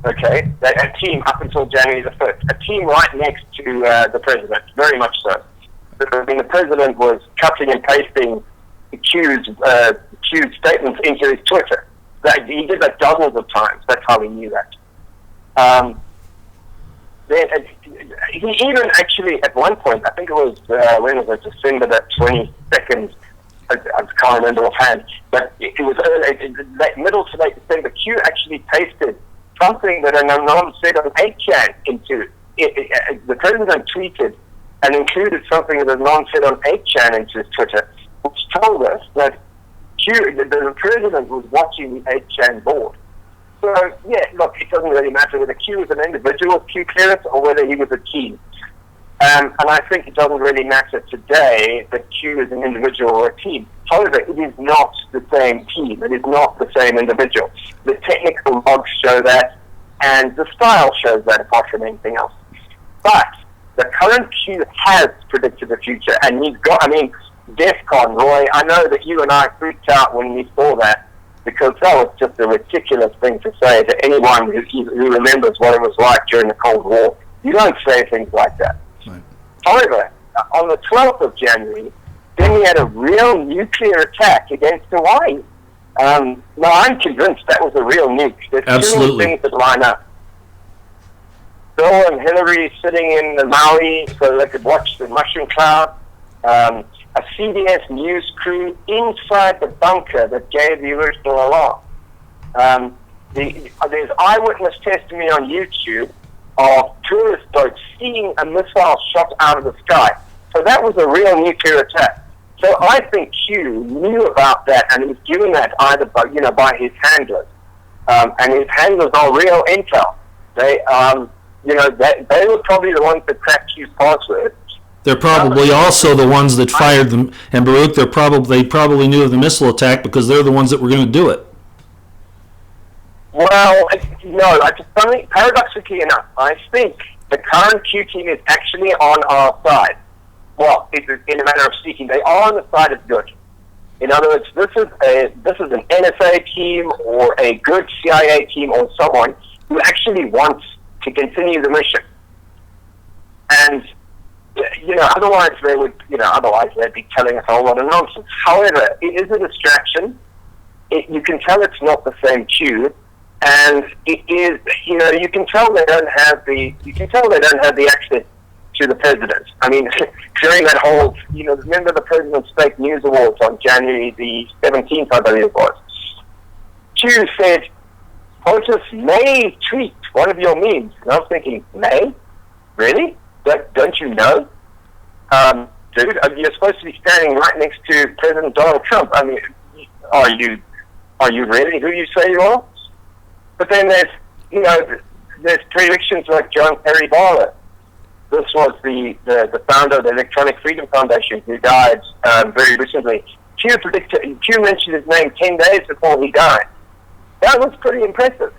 Okay, a team up until January the 5th. A team right next to the president, very much so. I mean, the president was cutting and pasting Q's statements into his Twitter. He did that dozens of times. That's how we knew that. He even actually, at one point, I think it was, when was it, December the 22nd, I can't remember offhand, but it was middle to late December, Q actually pasted something that an unknown said on 8chan into it. The president tweeted and included something that an unknown said on 8chan into his Twitter, which told us that the president was watching the 8chan board. So, yeah, look, it doesn't really matter whether Q was an individual Q clearance or whether he was a team. And I think it doesn't really matter today that Q is an individual or a team. However, it is not the same team. It is not the same individual. The technical logs show that, and the style shows that, apart from anything else. But the current Q has predicted the future, and he's got, I mean, DEFCON, Roy, I know that you and I freaked out when we saw that, because that was just a ridiculous thing to say to anyone who remembers what it was like during the Cold War. You don't say things like that. Right. However, on the 12th of January, then we had a real nuclear attack against Hawaii. Now, I'm convinced that was a real nuke. There's Absolutely. two things that line up. Bill and Hillary sitting in the Maui so they could watch the mushroom cloud. A CBS news crew inside the bunker that gave the original alarm. There's eyewitness testimony on YouTube of tourist boats seeing a missile shot out of the sky. So that was a real nuclear attack. So I think Q knew about that, and he was given that either by his handlers, and his handlers are real intel. They they were probably the ones that cracked Q's password. They're probably also the ones that fired them, and Baruch, they probably knew of the missile attack because they're the ones that were going to do it. Well, no, paradoxically enough, I think the current Q team is actually on our side. Well, in a manner of speaking, they are on the side of good. In other words, this is an NSA team or a good CIA team or someone who actually wants to continue the mission. And otherwise they'd be telling us a whole lot of nonsense. However, it is a distraction. You can tell it's not the same Q, and it is. You can tell they don't have the access to the president. I mean, during that whole, remember the President's Fake News Awards on January the 17th, I believe it was. Q said, POTUS may tweet one of your memes. And I was thinking, may? Really? Don't you know? Dude, you're supposed to be standing right next to President Donald Trump. I mean, are you really who you say you are? But then there's predictions like John Perry Barlow. This was the founder of the Electronic Freedom Foundation who died very recently. Q mentioned his name 10 days before he died. That was pretty impressive.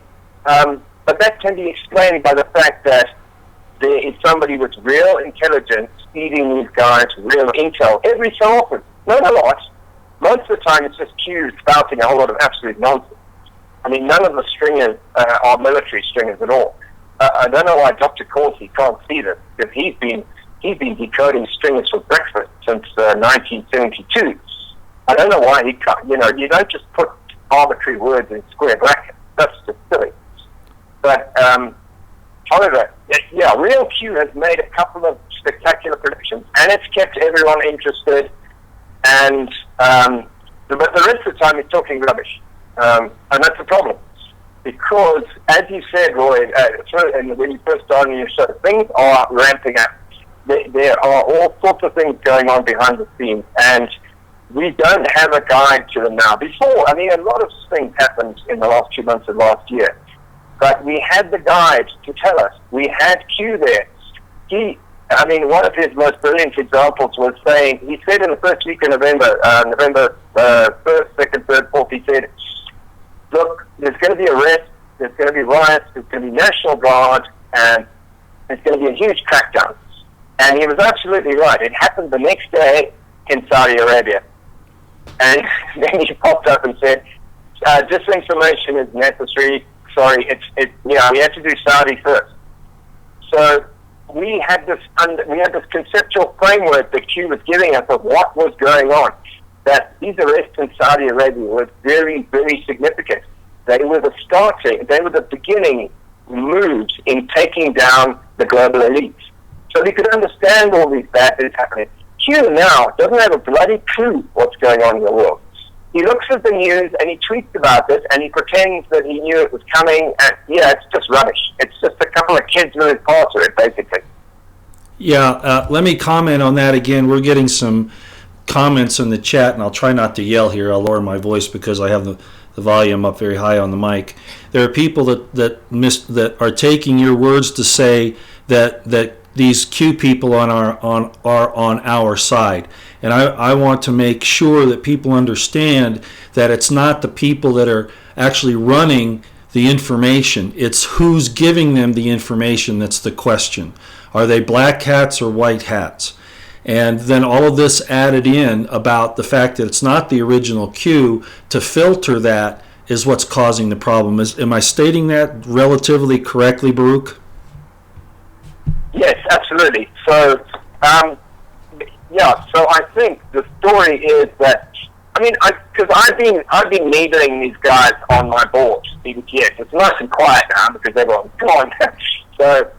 But that can be explained by the fact that there is somebody with real intelligence feeding these guys real intel every so often. Not a lot. Most of the time it's just Q spouting a whole lot of absolute nonsense. I mean, none of the stringers are military stringers at all. I don't know why Dr. Corsi can't see this, because he's been decoding stringers for breakfast since 1972. I don't know why he can't. You don't just put arbitrary words in square brackets. That's just silly. But however, real Q has made a couple of spectacular predictions, and it's kept everyone interested. And but the rest of the time, he's talking rubbish, and that's the problem. Because, as you said, Roy, when you first started your show, things are ramping up. There are all sorts of things going on behind the scenes, and we don't have a guide to them now. Before, I mean, a lot of things happened in the last 2 months of last year, but we had the guide to tell us. We had Q there. One of his most brilliant examples was saying, he said in the first week of November, November 1st, 2nd, 3rd, 4th, he said, look, there's going to be arrests, there's going to be riots, there's going to be National Guard, and there's going to be a huge crackdown. And he was absolutely right. It happened the next day in Saudi Arabia. And then he popped up and said, disinformation is necessary. Sorry, we had to do Saudi first. So we had this conceptual framework that Q was giving us of what was going on. That these arrests in Saudi Arabia were very, very significant. They were the beginning moves in taking down the global elites. So we could understand all these bad things happening. Q now doesn't have a bloody clue what's going on in the world. He looks at the news and he tweets about it and he pretends that he knew it was coming. And it's just rubbish. It's just a couple of kids with his password, basically. Yeah, let me comment on that again. We're getting some comments in the chat, and I'll try not to yell here. I'll lower my voice because I have the volume up very high on the mic. There are people that are taking your words to say that these Q people are on our side, and I want to make sure that people understand that it's not the people that are actually running the information. It's who's giving them the information that's the question. Are they black hats or white hats? And then all of this added in about the fact that it's not the original Q, to filter that is what's causing the problem. Am I stating that relatively correctly, Baruch? Yes, absolutely. So, so I think the story is that, because I've been needling these guys on my board, BBTS. It's nice and quiet now because everyone's gone. So,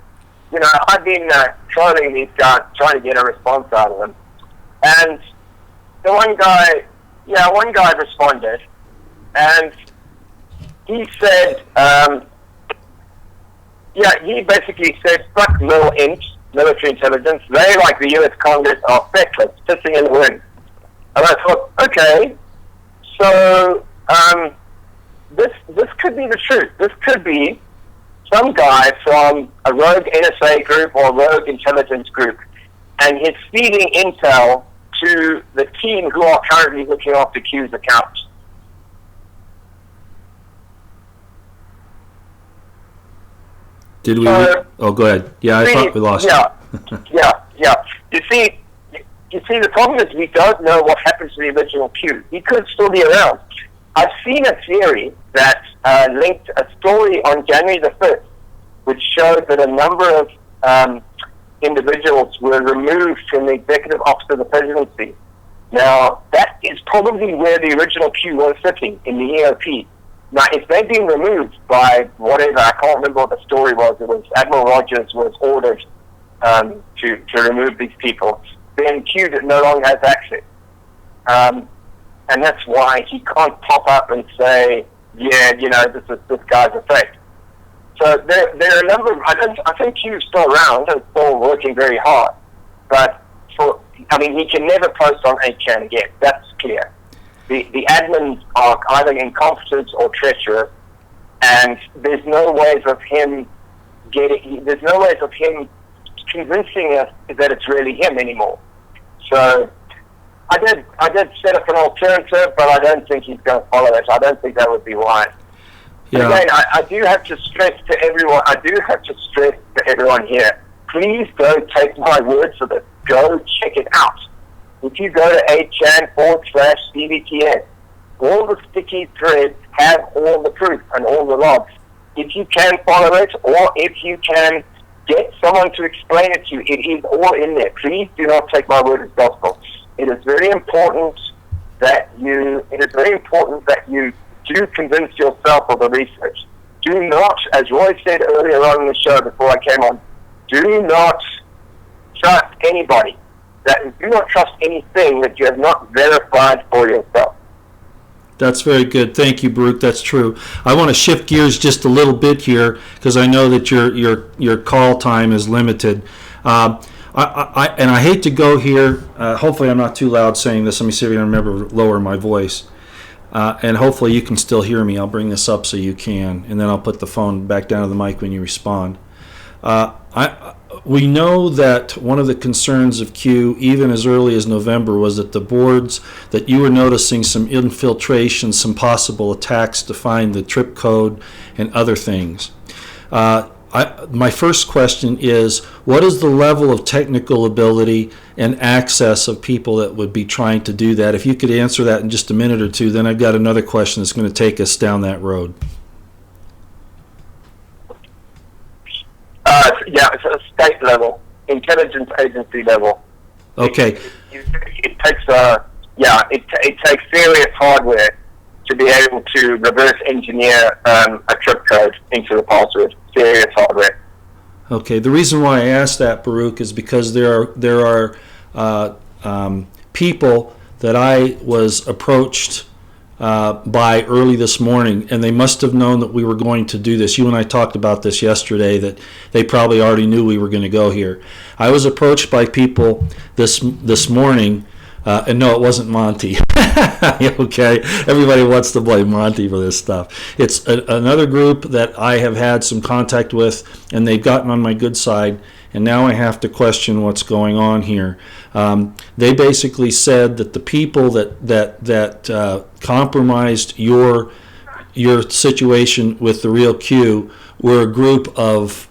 I've been trolling these guys, trying to get a response out of them. And the one guy responded, and he said, he basically said, fuck military intelligence. They, like the US Congress, are feckless, pissing in the wind. And I thought, okay, so this could be the truth. This could be some guy from a rogue NSA group or rogue intelligence group, and he's feeding intel to the team who are currently looking after Q's accounts. Did we? Go ahead. Yeah, I thought we lost you. Yeah. You see, the problem is we don't know what happens to the original Q. He could still be around. I've seen a theory that linked a story on January the 5th, which showed that a number of individuals were removed from the executive office of the presidency. Now, that is probably where the original Q was sitting, in the EOP. Now, if they've been removed by whatever, I can't remember what the story was, it was Admiral Rogers was ordered to remove these people, then Q no longer has access. And that's why he can't pop up and say, this guy's a fake. So there are a number of, I think Q's still around and still working very hard, but he can never post on 8chan again, that's clear. The admins are either incompetent or treacherous, and there's no ways of him convincing us that it's really him anymore. So I did set up an alternative, but I don't think he's going to follow it. I don't think that would be wise. Yeah. Again, I do have to stress to everyone here, please don't take my word for this. Go check it out. If you go to 8chan/BBTS, all the sticky threads have all the proof and all the logs. If you can follow it, or if you can get someone to explain it to you, it is all in there. Please do not take my word as gospel. It is very important that you do convince yourself of the research. Do not, as Roy said earlier on in the show before I came on, do not trust anybody. Do not trust anything that you have not verified for yourself. That's very good. Thank you, Baruch. That's true. I want to shift gears just a little bit here because I know that your call time is limited. I hate to go here. Hopefully, I'm not too loud saying this. Let me see if I can remember to lower my voice. And hopefully, you can still hear me. I'll bring this up so you can, and then I'll put the phone back down to the mic when you respond. We know that one of the concerns of Q, even as early as November, was that the boards, that you were noticing some infiltration, some possible attacks to find the trip code and other things. My first question is, what is the level of technical ability and access of people that would be trying to do that? If you could answer that in just a minute or two, then I've got another question that's going to take us down that road. Yeah, it's a state level, intelligence agency level. Okay. It takes serious hardware to be able to reverse engineer a trip code into the password. Serious hardware. Okay. The reason why I asked that, Baruch, is because there are people that I was approached by early this morning, and they must have known that we were going to do this. You and I talked about this yesterday, that they probably already knew we were going to go here. I was approached by people this morning, and no, it wasn't Monty. Okay, everybody wants to blame Monty for this stuff. It's another group that I have had some contact with, and they've gotten on my good side, and now I have to question what's going on here. They basically said that the people that compromised your situation with the real Q were a group of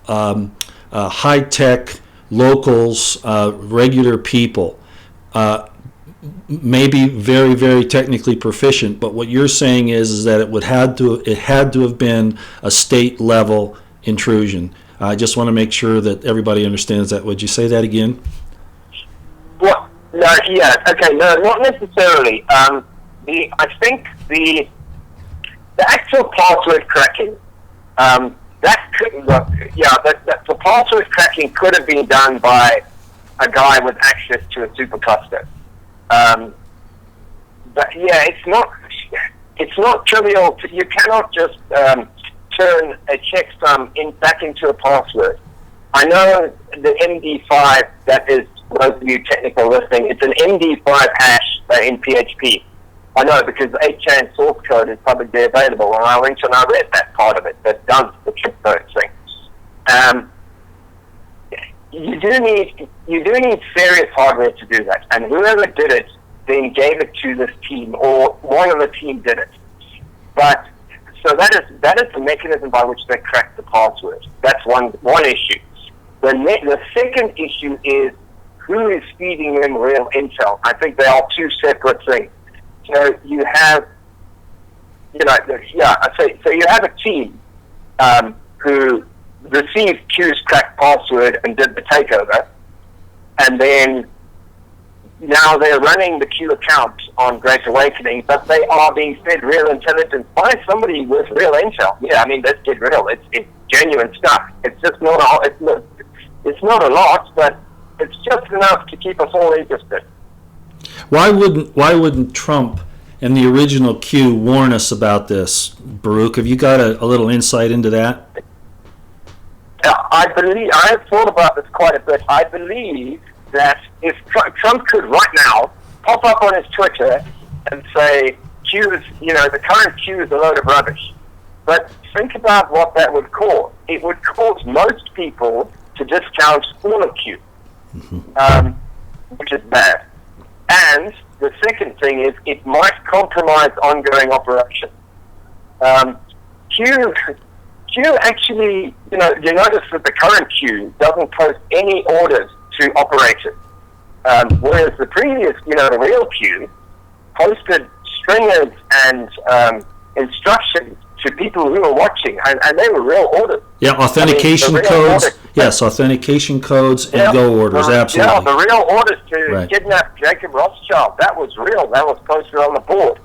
high-tech locals, regular people, maybe very, very technically proficient. But what you're saying is that it had to have been a state-level intrusion. I just want to make sure that everybody understands that. Would you say that again? What? No, yeah, okay, no, not necessarily. I think the actual password cracking, the password cracking could have been done by a guy with access to a supercluster. But yeah, it's not trivial. You cannot just turn a checksum back into a password. I know the MD5, that is, those of you technical listening, it's an MD5 hash in PHP. I know because the 8chan source code is publicly available, and I went and I read that part of it that does the trip code thing. You do need serious hardware to do that, and whoever did it then gave it to this team, or one of the team did it. But so that is the mechanism by which they crack the password. That's one issue. The second issue is who is feeding them real intel. I think they are two separate things. So you have, so you have a team who received Q's cracked password and did the takeover, and then now they're running the Q account on Great Awakening, but they are being fed real intelligence by somebody with real intel. Yeah, I mean, let's get real. It's genuine stuff. It's just not a lot, but it's just enough to keep us all interested. Why wouldn't Trump and the original Q warn us about this, Baruch? Have you got a little insight into that? I have thought about this quite a bit. I believe that if Trump could right now pop up on his Twitter and say, Q is, the current Q is a load of rubbish. But think about what that would cause. It would cause most people to discount all of Q, which is bad. And the second thing is it might compromise ongoing operations. Q actually, you notice that the current Q doesn't post any orders to operators, whereas the previous, the real Q, posted stringers and instructions to people who were watching, and they were real orders. Yeah, authentication codes. Yes, authentication codes and go orders, absolutely. Yeah, the real orders to kidnap Jacob Rothschild, that was real. That was posted on the board.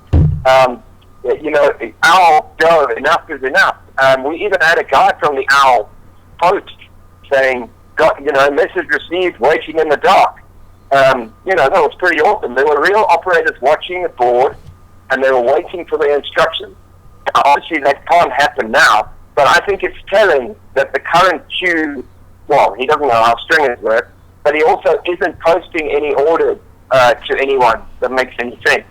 OWL, go, enough is enough. We even had a guy from the OWL post saying, got, message received, waiting in the dark. That was pretty awesome. There were real operators watching the board, and they were waiting for their instructions. Now, obviously, that can't happen now, but I think it's telling that the current Q, well, he doesn't know how stringers work, but he also isn't posting any orders to anyone that makes any sense.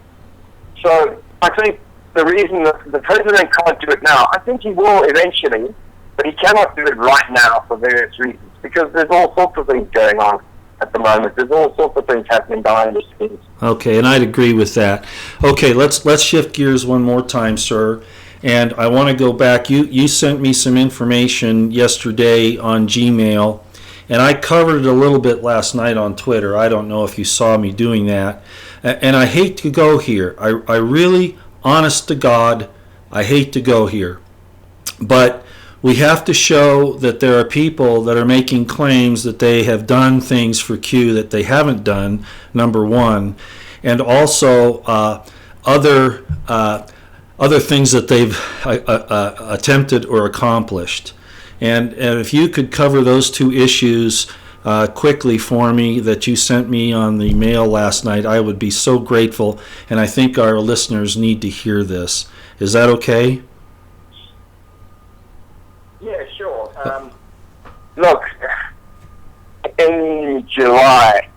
So I think the reason that the president can't do it now, I think he will eventually, but he cannot do it right now for various reasons, because there's all sorts of things going on at the moment. There's all sorts of things happening behind the scenes. Okay, and I'd agree with that. Okay, let's shift gears one more time, sir. And I want to go back. You sent me some information yesterday on Gmail, and I covered it a little bit last night on Twitter. I don't know if you saw me doing that. And I hate to go here. I really, honest to God, I hate to go here. But we have to show that there are people that are making claims that they have done things for Q that they haven't done, number one, and also other things that they've attempted or accomplished. And if you could cover those two issues quickly for me that you sent me on the mail last night, I would be so grateful, and I think our listeners need to hear this. Is that okay? Yeah, sure. Look, in July,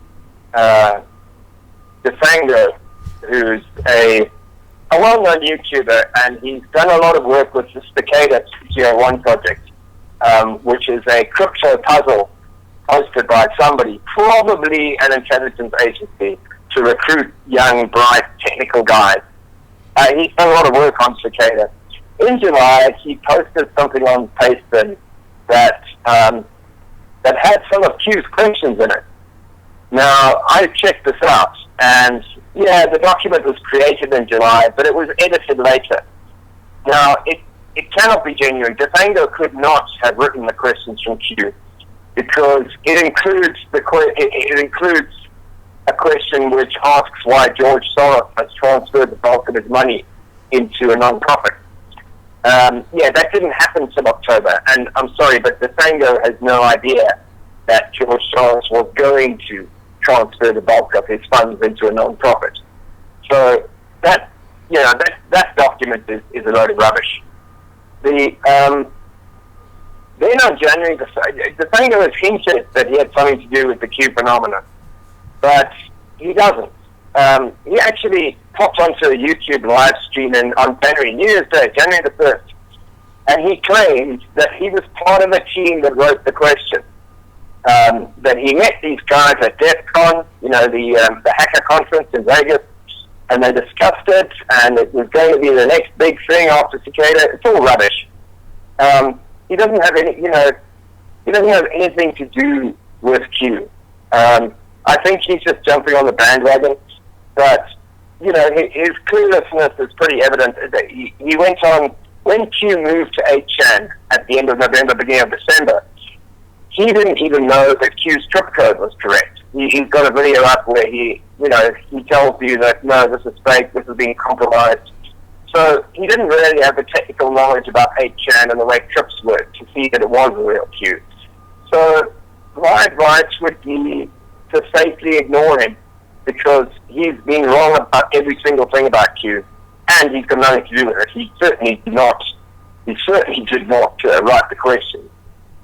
DeFango, who's a well-known YouTuber, and he's done a lot of work with the Cicada 201 project, which is a crypto puzzle hosted by somebody, probably an intelligence agency, to recruit young, bright, technical guys. He's done a lot of work on Cicada. In July, he posted something on Pastebin that had some of Q's questions in it. Now, I checked this out, and yeah, the document was created in July, but it was edited later. Now, it cannot be genuine. DeFango could not have written the questions from Q, because it includes a question which asks why George Soros has transferred the bulk of his money into a non-profit. That didn't happen till October, and I'm sorry, but DeFango has no idea that George Soros was going to transfer the bulk of his funds into a non-profit. So that document is a load of rubbish. Then on January, DeFango has hinted that he had something to do with the Q phenomenon, but he doesn't. He actually popped onto a YouTube live stream on New Year's Day, January the 1st, and he claimed that he was part of a team that wrote the question. That he met these guys at DEF CON, the hacker conference in Vegas, and they discussed it, and it was going to be the next big thing after Cicada. It's all rubbish. He doesn't have anything to do with Q. I think he's just jumping on the bandwagon, but his cluelessness is pretty evident. That he went on when Q moved to 8chan at the end of November, beginning of December. He didn't even know that Q's strip code was correct. He's got a video up where he tells you that, no, this is fake, this is being compromised. So he didn't really have the technical knowledge about 8chan and the way trips work to see that it was a real Q. So my advice would be to safely ignore him, because he's been wrong about every single thing about Q, and he's got nothing to do with it. He certainly did not write the question.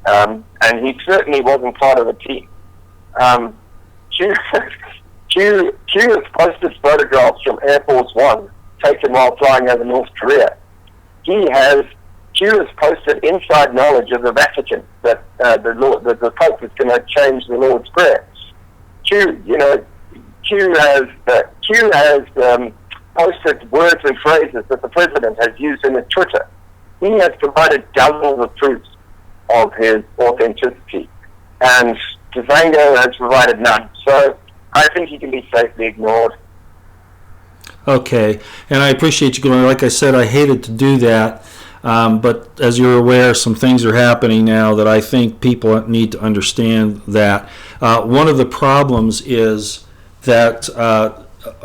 And he certainly wasn't part of the team. Q has posted photographs from Air Force One taken while flying over North Korea. Q has posted inside knowledge of the Vatican that the Pope is going to change the Lord's Prayer. Q has posted words and phrases that the president has used in his Twitter. He has provided dozens of proofs of his authenticity, and DeFango has provided none. So I think he can be safely ignored. Okay, and I appreciate you going. Like I said, I hated to do that, but as you're aware, some things are happening now that I think people need to understand. That one of the problems is that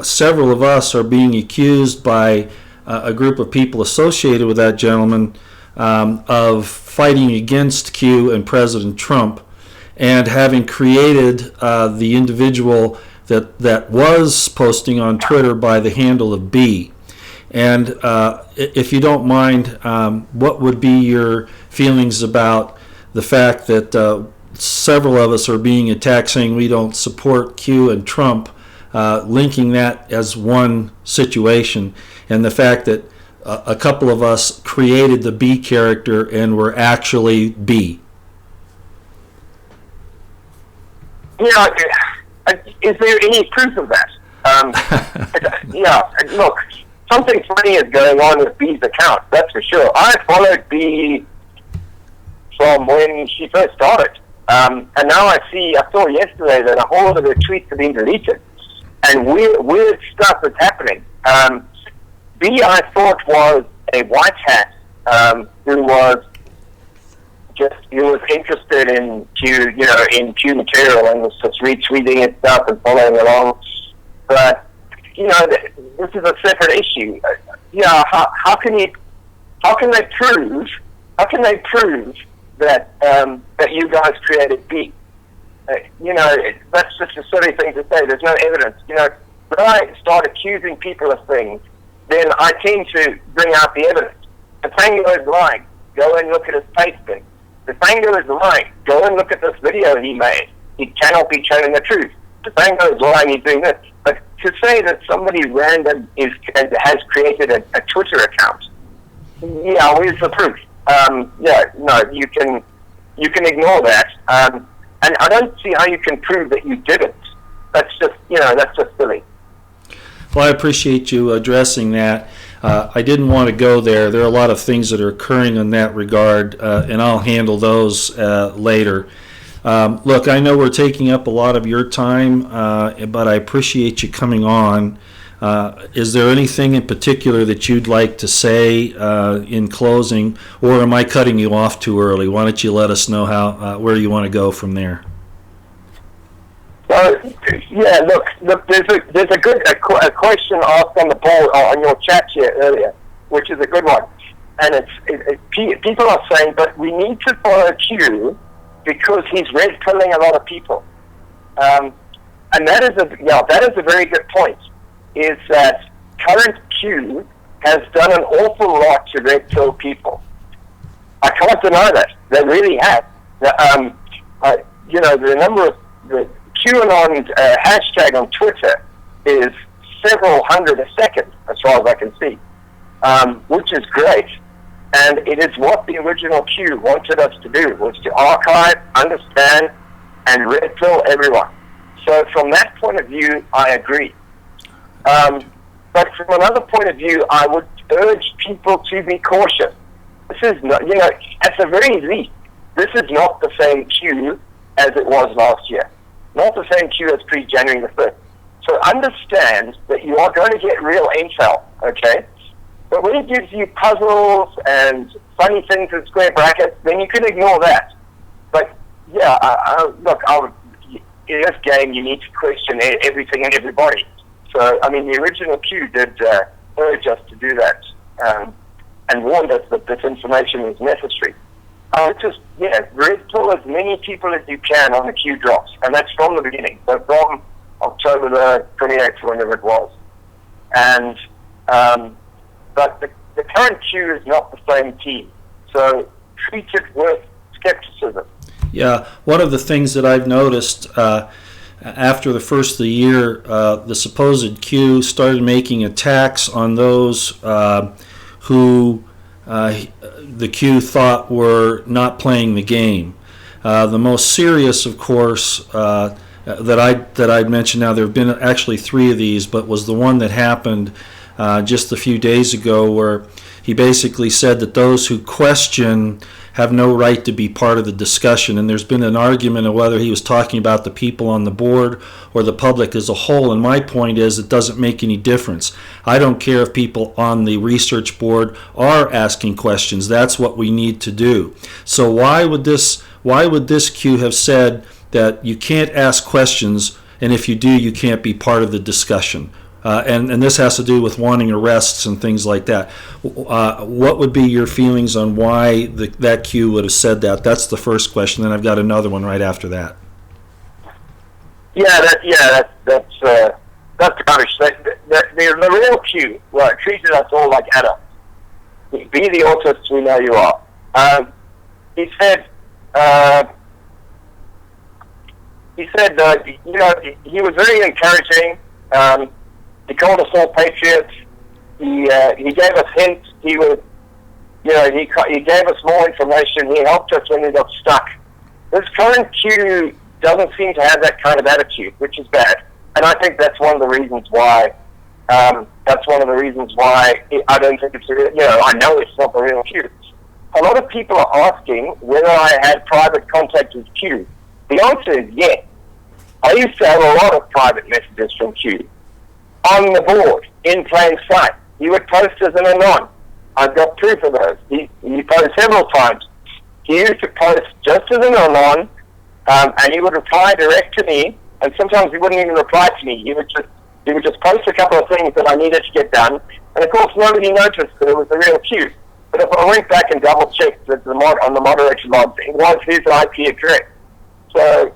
several of us are being accused by a group of people associated with that gentleman of fighting against Q and President Trump. and having created the individual that was posting on Twitter by the handle of B. And if you don't mind, what would be your feelings about the fact that several of us are being attacked saying we don't support Q and Trump, linking that as one situation, and the fact that a couple of us created the B character and were actually B? Is there any proof of that? Look, something funny is going on with B's account, that's for sure. I followed B from when she first started. And now I saw yesterday that a whole lot of her tweets have been deleted. And weird stuff is happening. B, I thought, was a white hat who was interested in Q material and was just retweeting and stuff and following along. But this is a separate issue. How can they prove that you guys created B? That's just a silly thing to say. There's no evidence. When I start accusing people of things, then I tend to bring out the evidence. The Tango is lying. Go and look at his pasting. The Tango is lying. Go and look at this video he made. He cannot be telling the truth. The Tango is lying. He's doing this. But to say that somebody random has created a Twitter account, where's the proof? You can ignore that. And I don't see how you can prove that you didn't. That's just silly. Well, I appreciate you addressing that. I didn't want to go there. There are a lot of things that are occurring in that regard, and I'll handle those later. Look, I know we're taking up a lot of your time, but I appreciate you coming on. Is there anything in particular that you'd like to say in closing, or am I cutting you off too early? Why don't you let us know where you want to go from there? Look. There's a question asked on the poll on your chat here earlier, which is a good one, and people are saying, but we need to follow Q because he's red pilling a lot of people, and that is a very good point. Is that current Q has done an awful lot to red pill people. I can't deny that. They really have. The number of the QAnon hashtag on Twitter is several hundred a second, as far as I can see, which is great. And it is what the original Q wanted us to do, was to archive, understand, and red pill everyone. So from that point of view, I agree. But from another point of view, I would urge people to be cautious. This is not, at the very least, this is not the same Q as it was last year. Not the same Q as pre-January the 5th. So understand that you are going to get real intel, okay? But when it gives you puzzles and funny things in square brackets, then you can ignore that. But, in this game, you need to question everything and everybody. So, the original Q did urge us to do that and warned us that this information was necessary. Red pill as many people as you can on the Q drops, and that's from the beginning, so from October the 28th, whenever it was. And, but the current Q is not the same team, so treat it with skepticism. Yeah, one of the things that I've noticed after the first of the year, the supposed Q started making attacks on those who the Q thought were not playing the game. The most serious, of course, that I'd mentioned, now there have been actually 3 of these, but was the one that happened just a few days ago, where he basically said that those who question have no right to be part of the discussion. And there's been an argument of whether he was talking about the people on the board or the public as a whole. And my point is, it doesn't make any difference. I don't care if people on the research board are asking questions. That's what we need to do. So why would this Q have said that you can't ask questions, and if you do, you can't be part of the discussion? and this has to do with wanting arrests and things like that. What would be your feelings on why that Q would have said that? That's the first question. Then I've got another one right after that. That's rubbish. The real Q, well, treated us all like adults. Be the autists we know you are. He said, he was very encouraging. He called us all patriots. He gave us hints. He was, he gave us more information. He helped us when we got stuck. This current Q doesn't seem to have that kind of attitude, which is bad. And I think that's one of the reasons why. I don't think it's real. I know it's not the real Q. A lot of people are asking whether I had private contact with Q. The answer is yes. I used to have a lot of private messages from Q. On the board, in plain sight. He would post as an anon. I've got proof of those. He posted several times. He used to post just as an anon, and he would reply direct to me, and sometimes he wouldn't even reply to me. He would just post a couple of things that I needed to get done, and of course nobody noticed that it was the real Q. But if I went back and double-checked that on the moderator logs, it was his IP address. So,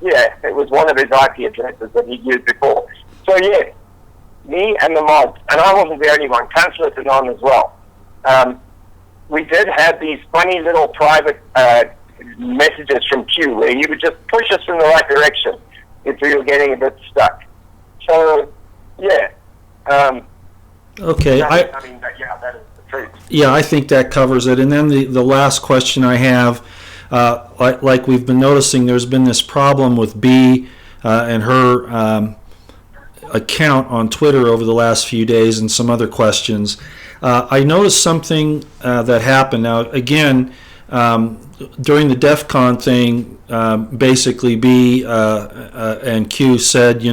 yeah, it was one of his IP addresses that he'd used before. So, yeah, me and the mods, and I wasn't the only one, Councillor on as well. We did have these funny little private messages from Q where he would just push us in the right direction if we were getting a bit stuck. So, yeah. Okay. That is the truth. Yeah, I think that covers it. And then the last question I have, like we've been noticing, there's been this problem with B and her account on Twitter over the last few days and some other questions. I noticed something that happened. Now, again, during the DEF CON thing, basically B and Q said,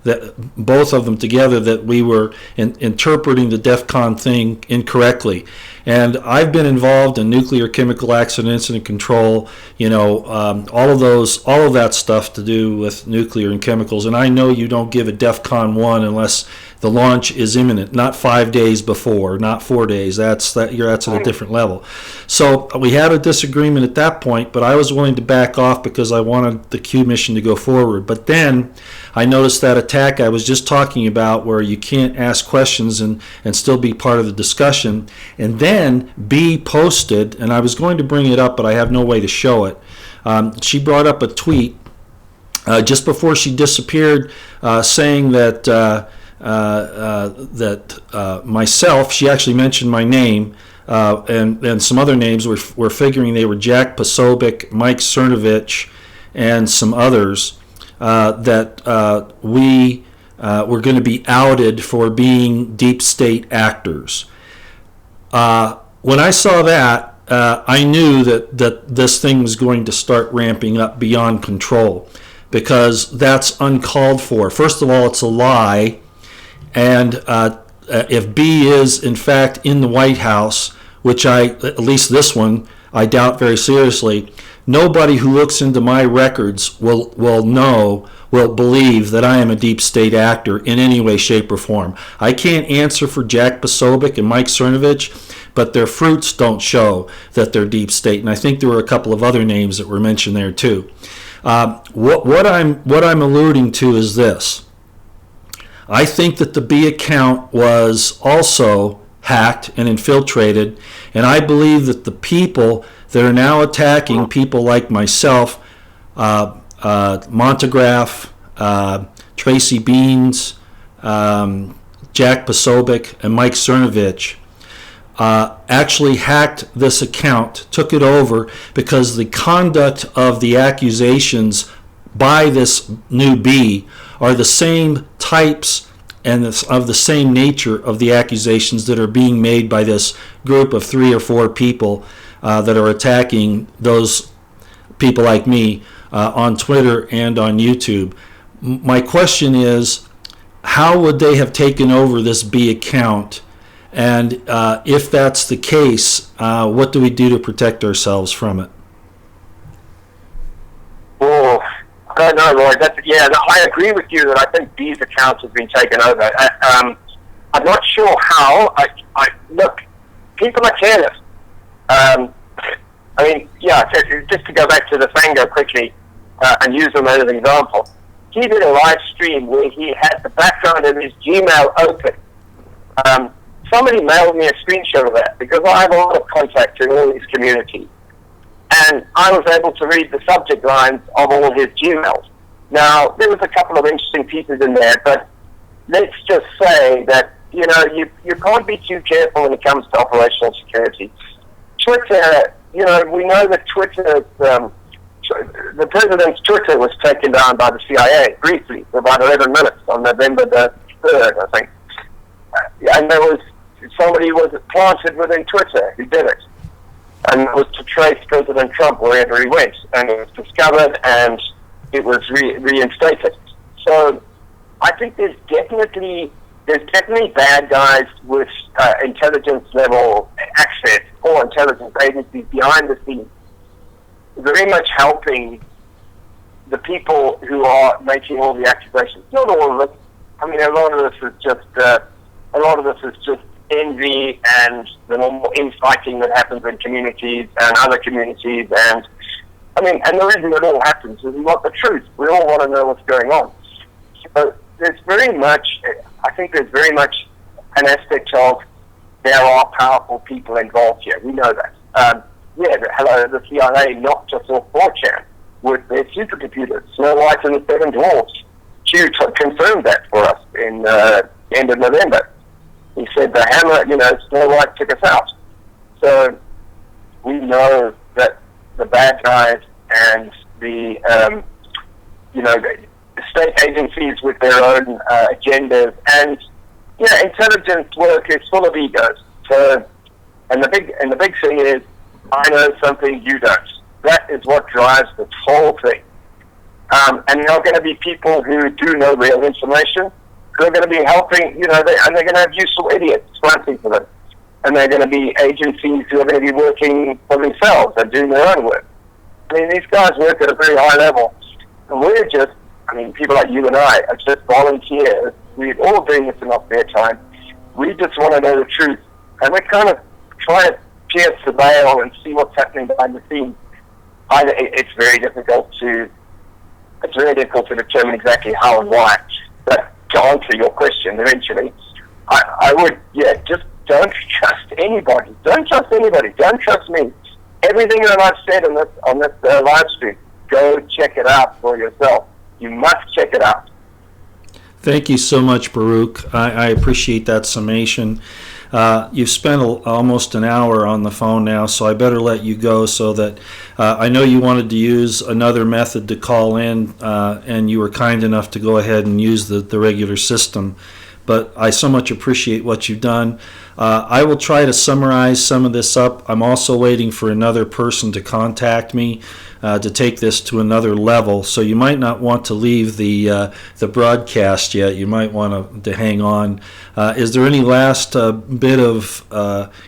that both of them together, that we were interpreting the DEF CON thing incorrectly. And I've been involved in nuclear, chemical accident, incident control, all of that stuff to do with nuclear and chemicals. And I know you don't give a DEF CON 1 unless the launch is imminent, not 5 days before, not 4 days. That's at a different level. So we had a disagreement at that point, but I was willing to back off because I wanted the Q mission to go forward. But then I noticed that attack I was just talking about where you can't ask questions and still be part of the discussion. And then B posted, and I was going to bring it up, but I have no way to show it. She brought up a tweet just before she disappeared saying that myself, she actually mentioned my name, and some other names. We're figuring they were Jack Posobiec, Mike Cernovich, and some others, that we were going to be outed for being deep state actors. When I saw that, I knew that this thing was going to start ramping up beyond control, because that's uncalled for. First of all, it's a lie. And if B is, in fact, in the White House, which at least this one, I doubt very seriously, nobody who looks into my records will believe that I am a deep state actor in any way, shape, or form. I can't answer for Jack Posobiec and Mike Cernovich, but their fruits don't show that they're deep state. And I think there were a couple of other names that were mentioned there too. What I'm alluding to is this. I think that the B account was also hacked and infiltrated, and I believe that the people that are now attacking people like myself, Montegraph, Tracy Beans, Jack Posobiec, and Mike Cernovich, actually hacked this account, took it over, because the conduct of the accusations by this new B are the same types and of the same nature of the accusations that are being made by this group of 3 or 4 people that are attacking those people like me on Twitter and on YouTube. My question is, how would they have taken over this B account? And if that's the case, what do we do to protect ourselves from it? Well, I don't know, Roy. I agree with you that I think these accounts have been taken over. I'm not sure how. Look, people are careless. Just to go back to the Fango quickly and use him as an example, he did a live stream where he had the background of his Gmail open. Somebody mailed me a screenshot of that because I have a lot of contacts in all these communities. And I was able to read the subject lines of all his Gmails. Now, there was a couple of interesting pieces in there, but let's just say that, you can't be too careful when it comes to operational security. Twitter, we know that Twitter, the president's Twitter was taken down by the CIA briefly for about 11 minutes on November the 3rd, I think. And there was somebody who was planted within Twitter who did it. And it was to trace President Trump wherever he went. And it was discovered and it was reinstated. So I think there's definitely bad guys with intelligence level access or intelligence agencies behind the scenes, very much helping the people who are making all the accusations. Not all of it. I mean, a lot of this is just envy and the normal infighting that happens in communities and other communities, and the reason it all happens is not the truth. We all want to know what's going on. So there's very much an aspect of there are powerful people involved here. We know that. The CIA knocked us off 4chan with their supercomputers, Snow White and the Seven Dwarfs. Q confirmed that for us in the end of November. He said the hammer, Snow White took us out. So we know that the bad guys and the state agencies with their own agendas and intelligence work is full of egos. So, and the big thing is, I know something you don't. That is what drives this whole thing. And there are going to be people who do know real information, who are going to be helping, and they're going to have useful idiots fronting for them. And they're going to be agencies who are going to be working for themselves and doing their own work. I mean, these guys work at a very high level. And we're just, people like you and I are just volunteers. We're all doing this in our spare time. We just want to know the truth. And we're kind of trying to pierce the veil and see what's happening behind the scenes. It's very difficult to determine exactly how and why. But to answer your question, eventually, I would, just don't trust anybody. Don't trust anybody. Don't trust me. Everything that I've said on this live stream, go check it out for yourself. You must check it out. Thank you so much, Baruch. I appreciate that summation. You've spent almost an hour on the phone now, so I better let you go so that I know you wanted to use another method to call in, and you were kind enough to go ahead and use the regular system. But I so much appreciate what you've done. I will try to summarize some of this up. I'm also waiting for another person to contact me to take this to another level. So you might not want to leave the broadcast yet. You might want to hang on. Is there any last bit of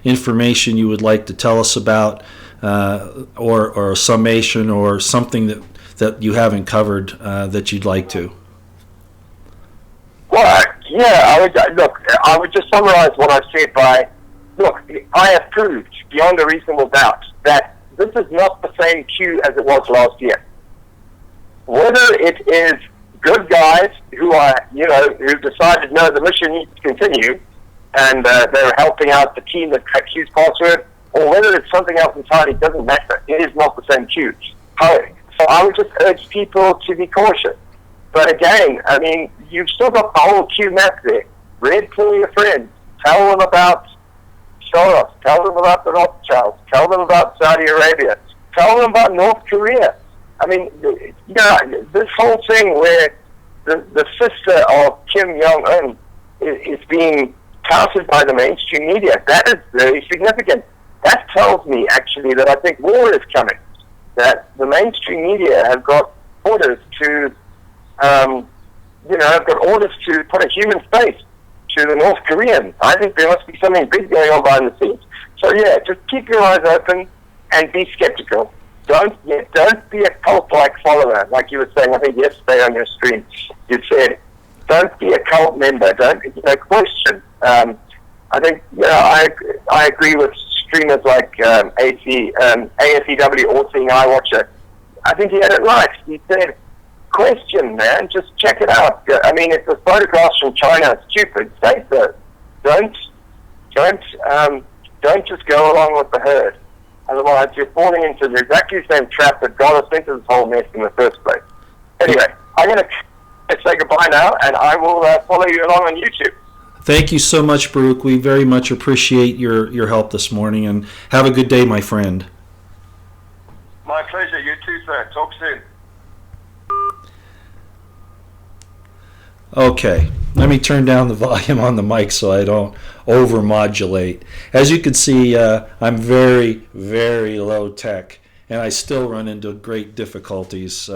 information you would like to tell us about, or a summation, or something that you haven't covered that you'd like to? Well, I would just summarize what I've said by, I have proved beyond a reasonable doubt that this is not the same Q as it was last year. Whether it is good guys who who've decided, no, the mission needs to continue, and they're helping out the team that cracked Q's password, or whether it's something else entirely, doesn't matter. It is not the same Q. So I would just urge people to be cautious. But again, you've still got the whole Q map there. Read to your friends. Tell them about Soros. Tell them about the Rothschilds. Tell them about Saudi Arabia. Tell them about North Korea. This whole thing where the sister of Kim Jong-un is being touted by the mainstream media, that is very significant. That tells me, actually, that I think war is coming. That the mainstream media have got orders to put a human face to the North Koreans. I think there must be something big going on behind the scenes. So just keep your eyes open and be skeptical. don't be a cult-like follower, like you were saying. I think yesterday on your stream, you said, don't be a cult member. Don't question. I think I agree with streamers like AFEW, All Seeing Eye Watcher. I think he had it right. He said, question, man, just check it out. I mean, if the photographs from China are stupid, say so. Don't just go along with the herd. Otherwise, you're falling into exactly the same trap that got us into this whole mess in the first place. Anyway, I'm going to say goodbye now, and I will follow you along on YouTube. Thank you so much, Baruch. We very much appreciate your help this morning, and have a good day, my friend. My pleasure. You too, sir. Talk soon. Okay, let me turn down the volume on the mic so I don't over-modulate. As you can see, I'm very, very low tech, and I still run into great difficulties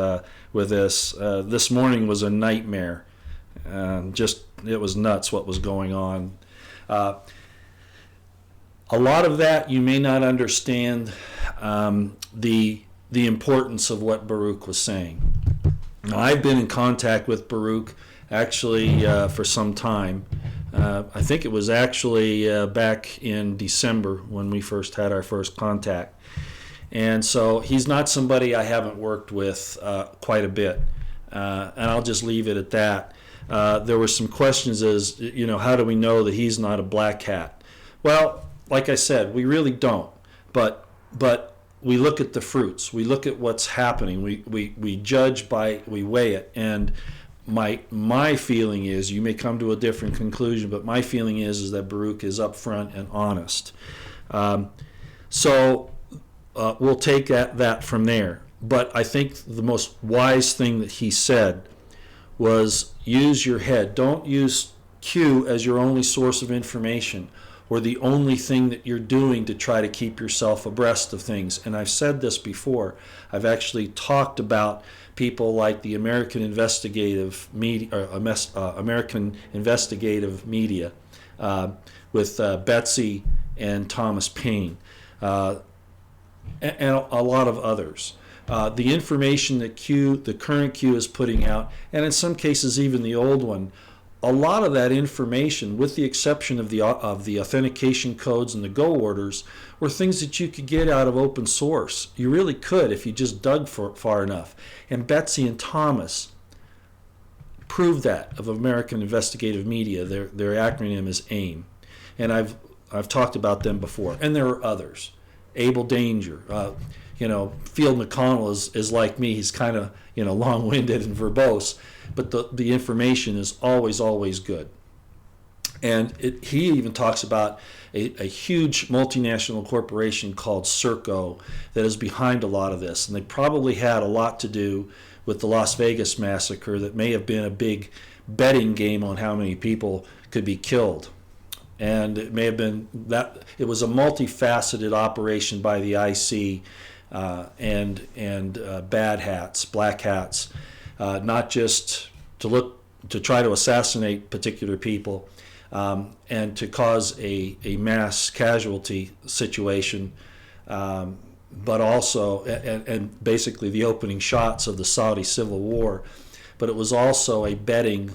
with this. This morning was a nightmare. It was nuts what was going on. A lot of that you may not understand the importance of what Baruch was saying. Now, I've been in contact with Baruch actually for some time. I think it was actually back in December when we first had our first contact. And so he's not somebody I haven't worked with quite a bit. And I'll just leave it at that. There were some questions as, how do we know that he's not a black hat? Well, like I said, we really don't. But we look at the fruits. We look at what's happening. We judge we weigh it. And my feeling is, you may come to a different conclusion, but my feeling is that Baruch is upfront and honest. So we'll take that from there. But I think the most wise thing that he said was, use your head. Don't use Q as your only source of information, or the only thing that you're doing to try to keep yourself abreast of things. And I've said this before. I've actually talked about people like the American Investigative Media, with Betsy and Thomas Paine, and a lot of others. The information that the current Q is putting out, and in some cases even the old one, a lot of that information, with the exception of the authentication codes and the go orders, were things that you could get out of open source. You really could if you just dug far enough. And Betsy and Thomas proved that of American Investigative Media. Their acronym is AIM, and I've talked about them before. And there are others. Abel Danger. Field McConnell is like me. He's kind of long-winded and verbose, but the information is always good. And he even talks about a huge multinational corporation called Serco that is behind a lot of this, and they probably had a lot to do with the Las Vegas massacre. That may have been a big betting game on how many people could be killed. And it may have been that it was a multifaceted operation by the IC and bad hats, black hats, not just to try to assassinate particular people and to cause a mass casualty situation, but also and basically the opening shots of the Saudi civil war. But it was also a betting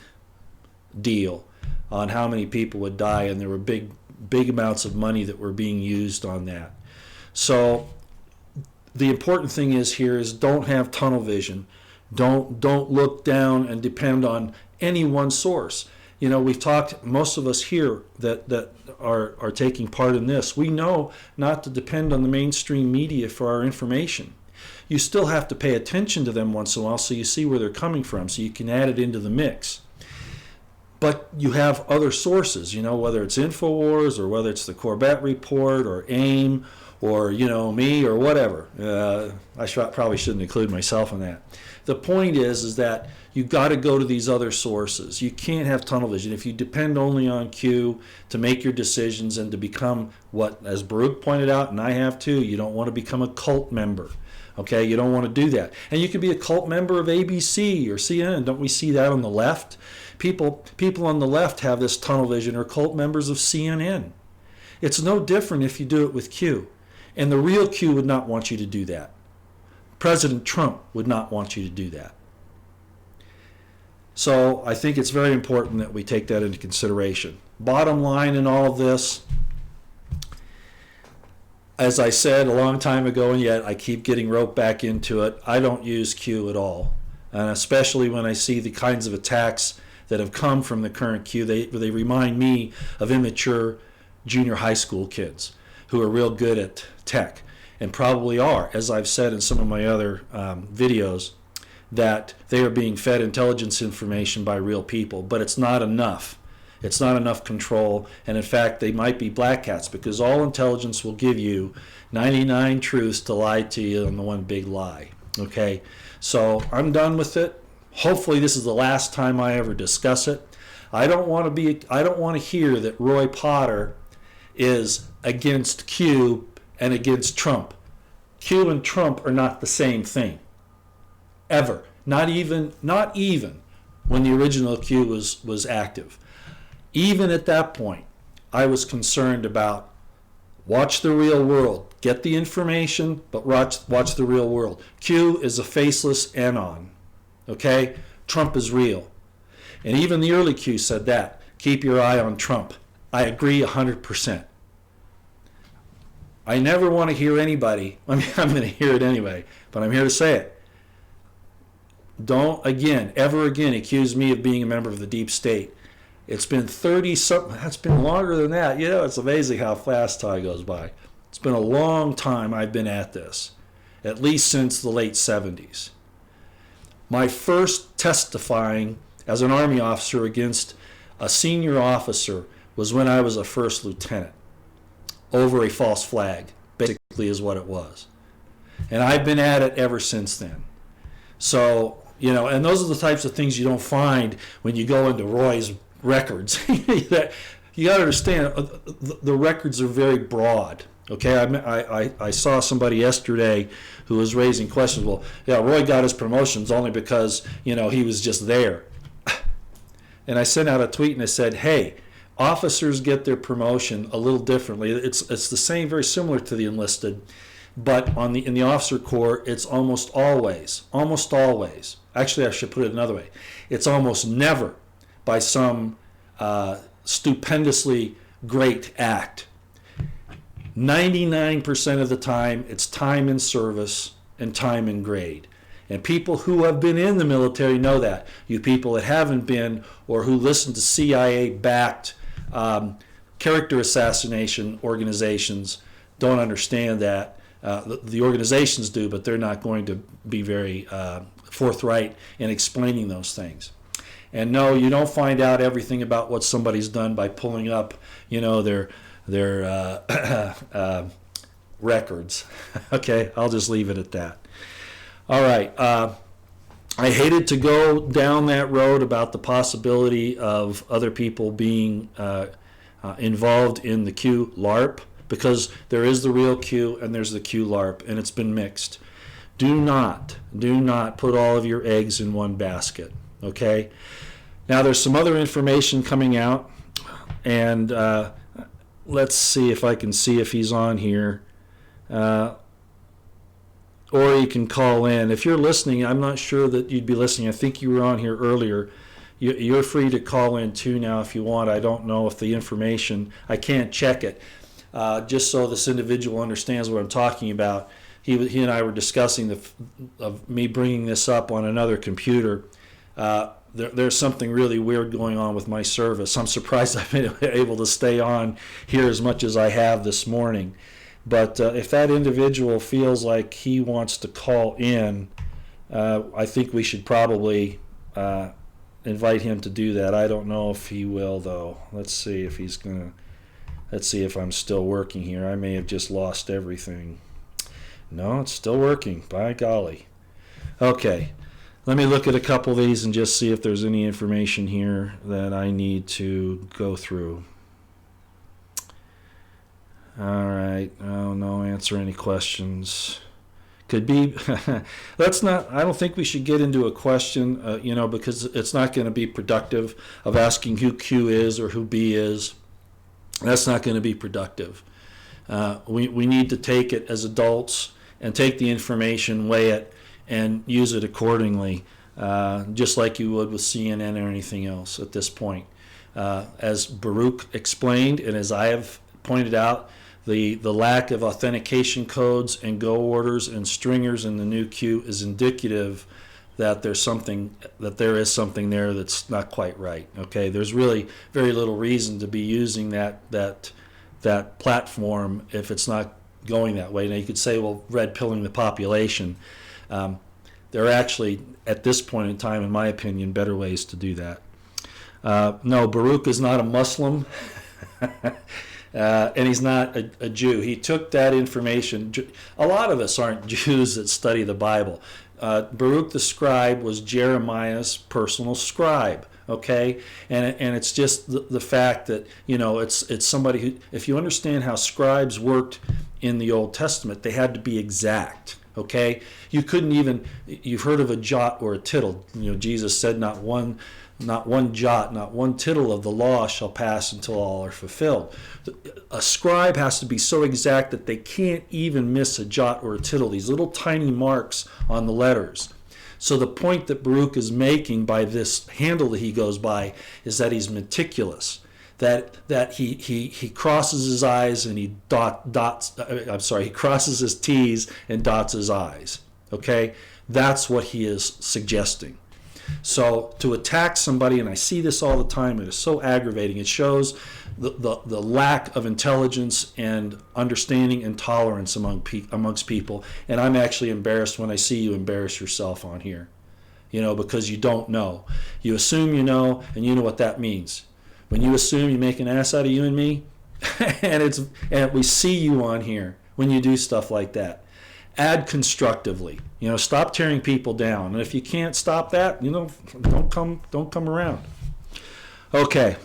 deal on how many people would die, and there were big amounts of money that were being used on that. So the important thing is don't have tunnel vision. Don't look down and depend on any one source. We've talked, most of us here that are taking part in this, we know not to depend on the mainstream media for our information. You still have to pay attention to them once in a while so you see where they're coming from, so you can add it into the mix. But you have other sources, whether it's InfoWars or whether it's the Corbett Report or AIM or, me or whatever. I probably shouldn't include myself in that. The point is that you've got to go to these other sources. You can't have tunnel vision. If you depend only on Q to make your decisions and to become what, as Baruch pointed out, and I have too, you don't want to become a cult member. Okay, you don't want to do that. And you can be a cult member of ABC or CNN. Don't we see that on the left? People on the left have this tunnel vision, or cult members of CNN. It's no different if you do it with Q. And the real Q would not want you to do that. President Trump would not want you to do that. So I think it's very important that we take that into consideration. Bottom line in all of this, as I said a long time ago, and yet I keep getting roped back into it, I don't use Q at all. And especially when I see the kinds of attacks that have come from the current Q, they remind me of immature junior high school kids who are real good at tech, and probably are, as I've said in some of my other videos, that they are being fed intelligence information by real people, but it's not enough. It's not enough control, and in fact, they might be black hats, because all intelligence will give you 99 truths to lie to you on the one big lie. Okay, so I'm done with it. Hopefully, this is the last time I ever discuss it. I don't want to hear that Roy Potter is against Q and against Trump. Q and Trump are not the same thing. Ever. Not even when the original Q was active. Even at that point, I was concerned about watch the real world. Get the information, but watch the real world. Q is a faceless anon. Okay? Trump is real. And even the early Q said that. Keep your eye on Trump. I agree 100%. I never want to hear anybody, I'm going to hear it anyway, but I'm here to say it. Don't ever again accuse me of being a member of the deep state. It's been 30-something, that's been longer than that. You know, it's amazing how fast time goes by. It's been a long time I've been at this, at least since the late 70s. My first testifying as an Army officer against a senior officer was when I was a first lieutenant, over a false flag, basically is what it was. And I've been at it ever since then. So, you know, and those are the types of things you don't find when you go into Roy's records. You got to understand, the records are very broad. Okay, I saw somebody yesterday who was raising questions. Well, yeah, Roy got his promotions only because, you know, he was just there. And I sent out a tweet and I said, hey, officers get their promotion a little differently. It's the same, very similar to the enlisted, but in the officer corps, it's almost always. Actually, I should put it another way. It's almost never by some stupendously great act. 99% of the time, it's time in service and time in grade. And people who have been in the military know that. You people that haven't been, or who listen to CIA-backed character assassination organizations, don't understand that. The organizations do, but they're not going to be very forthright in explaining those things. And no, you don't find out everything about what somebody's done by pulling up, you know, their records. Okay, I'll just leave it at that. All right. I hated to go down that road about the possibility of other people being involved in the Q LARP, because there is the real Q and there's the Q LARP, and it's been mixed. Do not put all of your eggs in one basket. Okay. Now there's some other information coming out, and let's see if I can see if he's on here. Or you can call in. If you're listening, I'm not sure that you'd be listening. I think you were on here earlier. You're free to call in too now if you want. I don't know if the information, I can't check it. Just so this individual understands what I'm talking about, he and I were discussing of me bringing this up on another computer. There's something really weird going on with my service. I'm surprised I've been able to stay on here as much as I have this morning. But if that individual feels like he wants to call in, I think we should probably invite him to do that. I don't know if he will, though. Let's see if he's going to. Let's see if I'm still working here. I may have just lost everything. No, it's still working. By golly. Okay. Let me look at a couple of these and just see if there's any information here that I need to go through. All right. Oh, no, answer any questions. Could be. Let's not. I don't think we should get into a question, because it's not going to be productive of asking who Q is or who B is. That's not going to be productive. We need to take it as adults and take the information, weigh it, and use it accordingly, just like you would with CNN or anything else at this point. As Baruch explained, and as I have pointed out, the lack of authentication codes and go orders and stringers in the new queue is indicative that there is something there that's not quite right. Okay, there's really very little reason to be using that platform if it's not going that way. Now you could say, well, red pilling the population. There are actually, at this point in time, in my opinion, better ways to do that. No, Baruch is not a Muslim. And he's not a Jew. He took that information. A lot of us aren't Jews that study the Bible. Baruch the scribe was Jeremiah's personal scribe. Okay, and it's just the fact that it's somebody who, if you understand how scribes worked in the Old Testament, they had to be exact. Okay, you couldn't even. You've heard of a jot or a tittle. Jesus said, not one jot, not one tittle of the law shall pass until all are fulfilled. A scribe has to be so exact that they can't even miss a jot or a tittle, these little tiny marks on the letters. So the point that Baruch is making by this handle that he goes by is that he's meticulous, that he crosses his I's and he he crosses his T's and dots his I's. Okay, that's what he is suggesting. So to attack somebody, and I see this all the time, it is so aggravating. It shows the lack of intelligence and understanding and tolerance amongst people. And I'm actually embarrassed when I see you embarrass yourself on here, because you don't know. You assume you know, and you know what that means. When you assume, you make an ass out of you and me, and we see you on here when you do stuff like that. Add constructively. Stop tearing people down. And if you can't stop that, don't come around. Okay.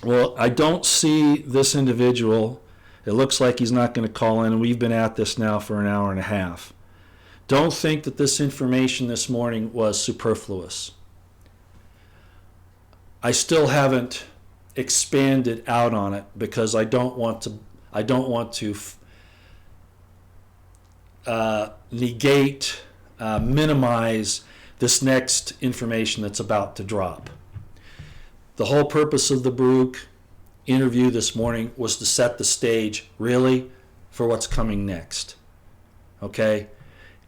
Well, I don't see this individual. It looks like he's not going to call in, and we've been at this now for an hour and a half. Don't think that this information this morning was superfluous. I still haven't expanded out on it because I don't want to negate, minimize this next information that's about to drop. The whole purpose of the Baruch interview this morning was to set the stage, really, for what's coming next. Okay?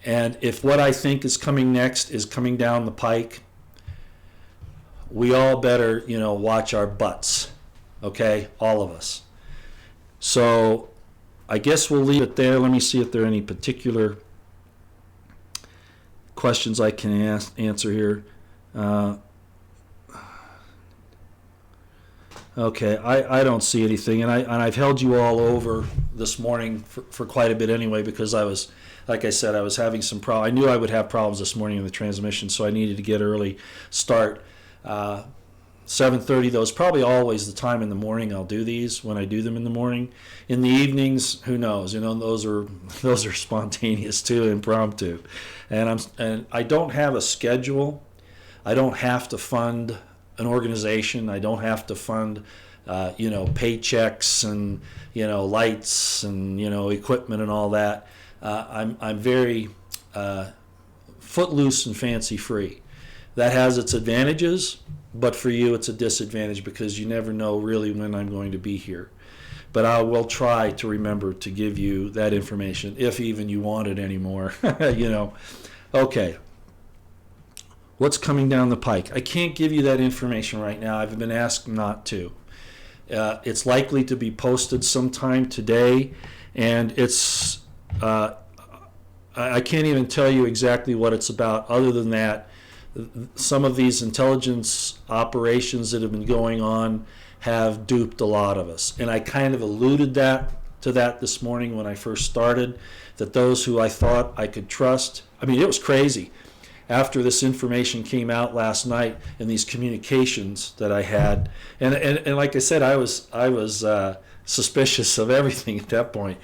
And if what I think is coming next is coming down the pike, we all better, watch our butts. Okay? All of us. So I guess we'll leave it there. Let me see if there are any particular questions I can answer here. Okay, I don't see anything, and I've held you all over this morning for quite a bit anyway, because I was, like I said, I was having some problems. I knew I would have problems this morning in the transmission, so I needed to get early start. 7:30 though is probably always the time in the morning I'll do these, when I do them in the morning. In the evenings, who knows? Those are spontaneous too, impromptu, and I don't have a schedule. I don't have to fund an organization. I don't have to fund paychecks and lights and equipment and all that. I'm very footloose and fancy free. That has its advantages, but for you it's a disadvantage because you never know really when I'm going to be here. But I will try to remember to give you that information if even you want it anymore. Okay. What's coming down the pike? I can't give you that information right now. I've been asked not to. It's likely to be posted sometime today, and it's I can't even tell you exactly what it's about. Other than that, some of these intelligence operations that have been going on have duped a lot of us, and I kind of alluded to that this morning when I first started. That those who I thought I could trust. I mean, it was crazy. After this information came out last night and these communications that I had, and like I said, I was suspicious of everything at that point.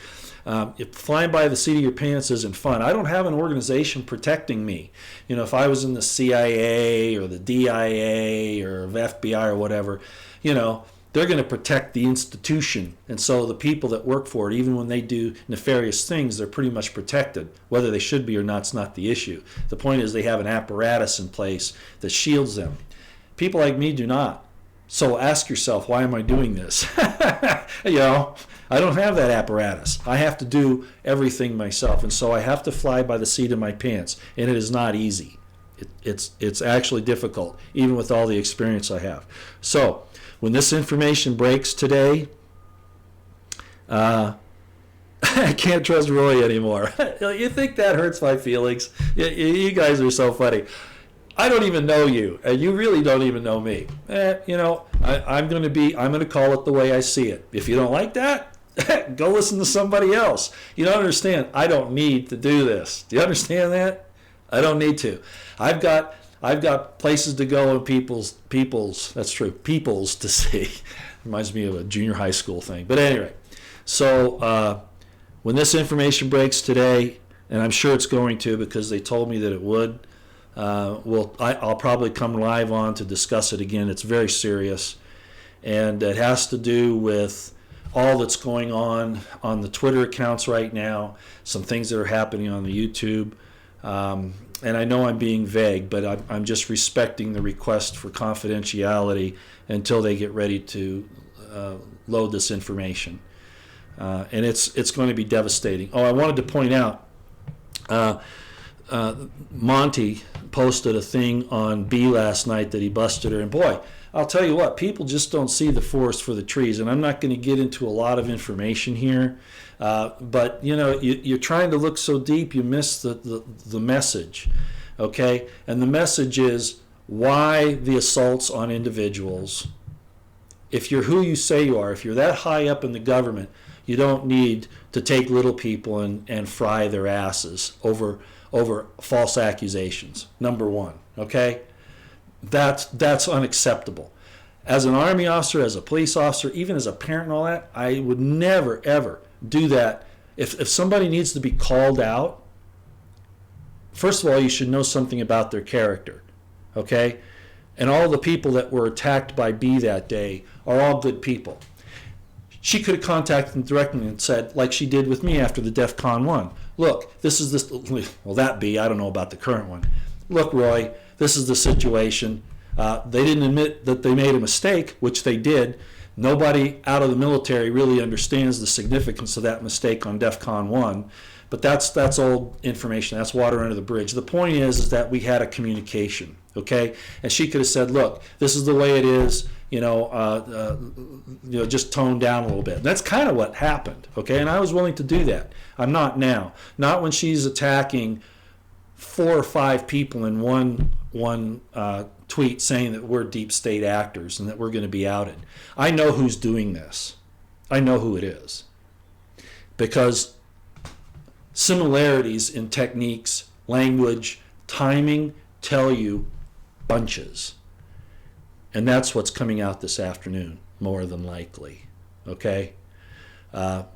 Flying by the seat of your pants isn't fun. I don't have an organization protecting me. If I was in the CIA or the DIA or FBI or whatever, they're going to protect the institution. And so the people that work for it, even when they do nefarious things, they're pretty much protected. Whether they should be or not is not the issue. The point is they have an apparatus in place that shields them. People like me do not. So ask yourself, why am I doing this? You know, I don't have that apparatus. I have to do everything myself. And so I have to fly by the seat of my pants. And it is not easy. It's actually difficult, even with all the experience I have. So when this information breaks today, I can't trust Roy anymore. You think that hurts my feelings? You guys are so funny. I don't even know you, and you really don't even know me. You know, I'm going to call it the way I see it. If you don't like that, go listen to somebody else. You don't understand. I don't need to do this. Do you understand that? I don't need to. I've got places to go and people's that's true, people's to see. Reminds me of a junior high school thing. But anyway, so when this information breaks today, and I'm sure it's going to because they told me that it would, I'll probably come live on to discuss it again. It's very serious, and it has to do with all that's going on the Twitter accounts right now, some things that are happening on the YouTube. And I know I'm being vague, but I'm just respecting the request for confidentiality until they get ready to load this information. And it's going to be devastating. Oh, I wanted to point out, Monty posted a thing on B last night that he busted her. And boy, I'll tell you what, people just don't see the forest for the trees. And I'm not going to get into a lot of information here. But, you know, you're trying to look so deep, you miss the message, okay? And the message is why the assaults on individuals. If you're who you say you are, if you're that high up in the government, you don't need to take little people and fry their asses over false accusations, number one, okay? That's unacceptable. As an Army officer, as a police officer, even as a parent and all that, I would never, ever do that. If somebody needs to be called out, first of all, you should know something about their character, okay? And all the people that were attacked by B that day are all good people. She could have contacted them directly and said, like she did with me after the DEF CON 1, look, this is this, well, that B, I don't know about the current one. Look, Roy, this is the situation. They didn't admit that they made a mistake, which they did. Nobody out of the military really understands the significance of that mistake on DEF CON 1, but that's old information. That's water under the bridge. The point is that we had a communication, okay? And she could have said, look, this is the way it is, just tone down a little bit. And that's kind of what happened, okay? And I was willing to do that. I'm not now. Not when she's attacking 4 or 5 people in one tweet saying that we're deep state actors and that we're going to be outed. I know who's doing this. I know who it is. Because similarities in techniques, language, timing tell you bunches. And that's what's coming out this afternoon, more than likely. Okay?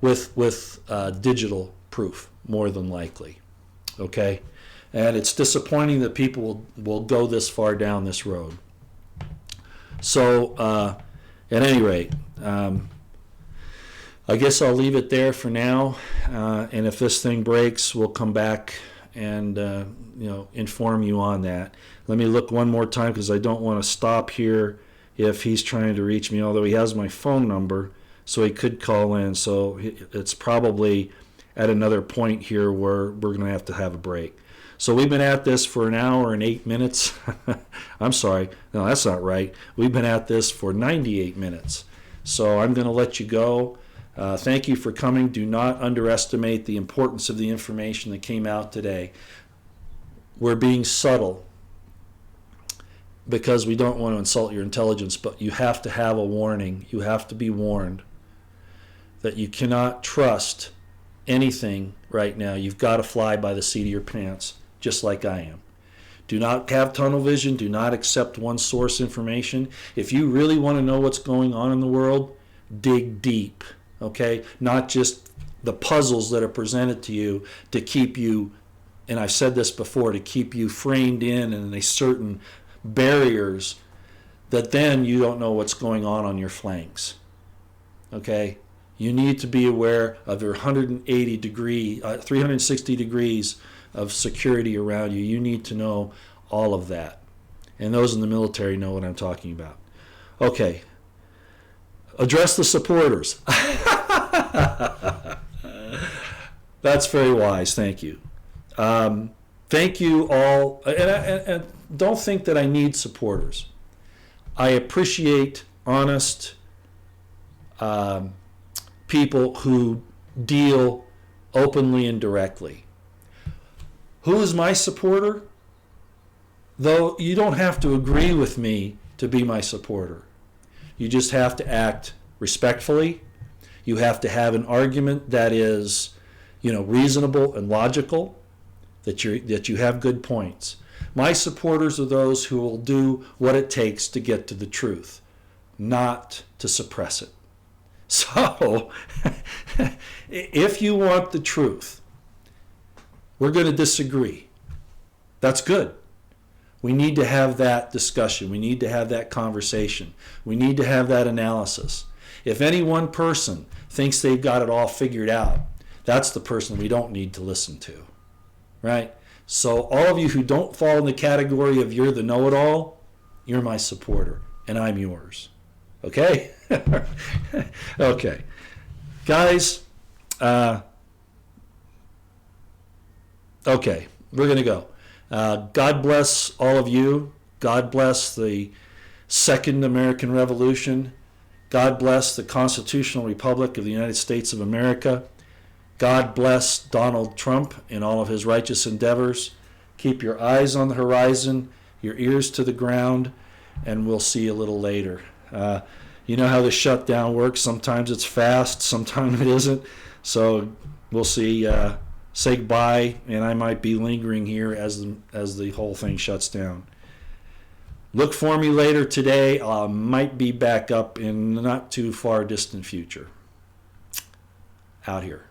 With digital proof, more than likely. Okay? And it's disappointing that people will go this far down this road. So, at any rate, I guess I'll leave it there for now. And if this thing breaks, we'll come back and inform you on that. Let me look one more time because I don't want to stop here if he's trying to reach me, although he has my phone number, so he could call in. So it's probably at another point here where we're going to have a break. So we've been at this for 1 hour and 8 minutes. I'm sorry. No, that's not right. We've been at this for 98 minutes. So I'm going to let you go. Thank you for coming. Do not underestimate the importance of the information that came out today. We're being subtle because we don't want to insult your intelligence, but you have to have a warning. You have to be warned that you cannot trust anything right now. You've got to fly by the seat of your pants, just like I am. Do not have tunnel vision. Do not accept one source information. If you really want to know what's going on in the world, dig deep, okay? Not just the puzzles that are presented to you to keep you, and I've said this before, to keep you framed in a certain barriers that then you don't know what's going on your flanks. Okay? You need to be aware of your 360 degrees of security around you. You need to know all of that. And those in the military know what I'm talking about. Okay. Address the supporters. That's very wise. Thank you. Thank you all. And don't think that I need supporters. I appreciate honest people who deal openly and directly. Who is my supporter? Though you don't have to agree with me to be my supporter. You just have to act respectfully. You have to have an argument that is, reasonable and logical, that you have good points. My supporters are those who will do what it takes to get to the truth, not to suppress it. So, if you want the truth, we're going to disagree. That's good. We need to have that discussion. We need to have that conversation. We need to have that analysis. If any one person thinks they've got it all figured out, that's the person we don't need to listen to, right? So all of you who don't fall in the category of you're the know-it-all, you're my supporter, and I'm yours. Okay? Okay. Guys, okay, we're going to go. God bless all of you. God bless the Second American Revolution. God bless the Constitutional Republic of the United States of America. God bless Donald Trump in all of his righteous endeavors. Keep your eyes on the horizon, your ears to the ground, and we'll see you a little later. You know how the shutdown works. Sometimes it's fast, sometimes it isn't. So we'll see. Say goodbye, and I might be lingering here as the whole thing shuts down. Look for me later today. I might be back up in the not too far distant future. Out here.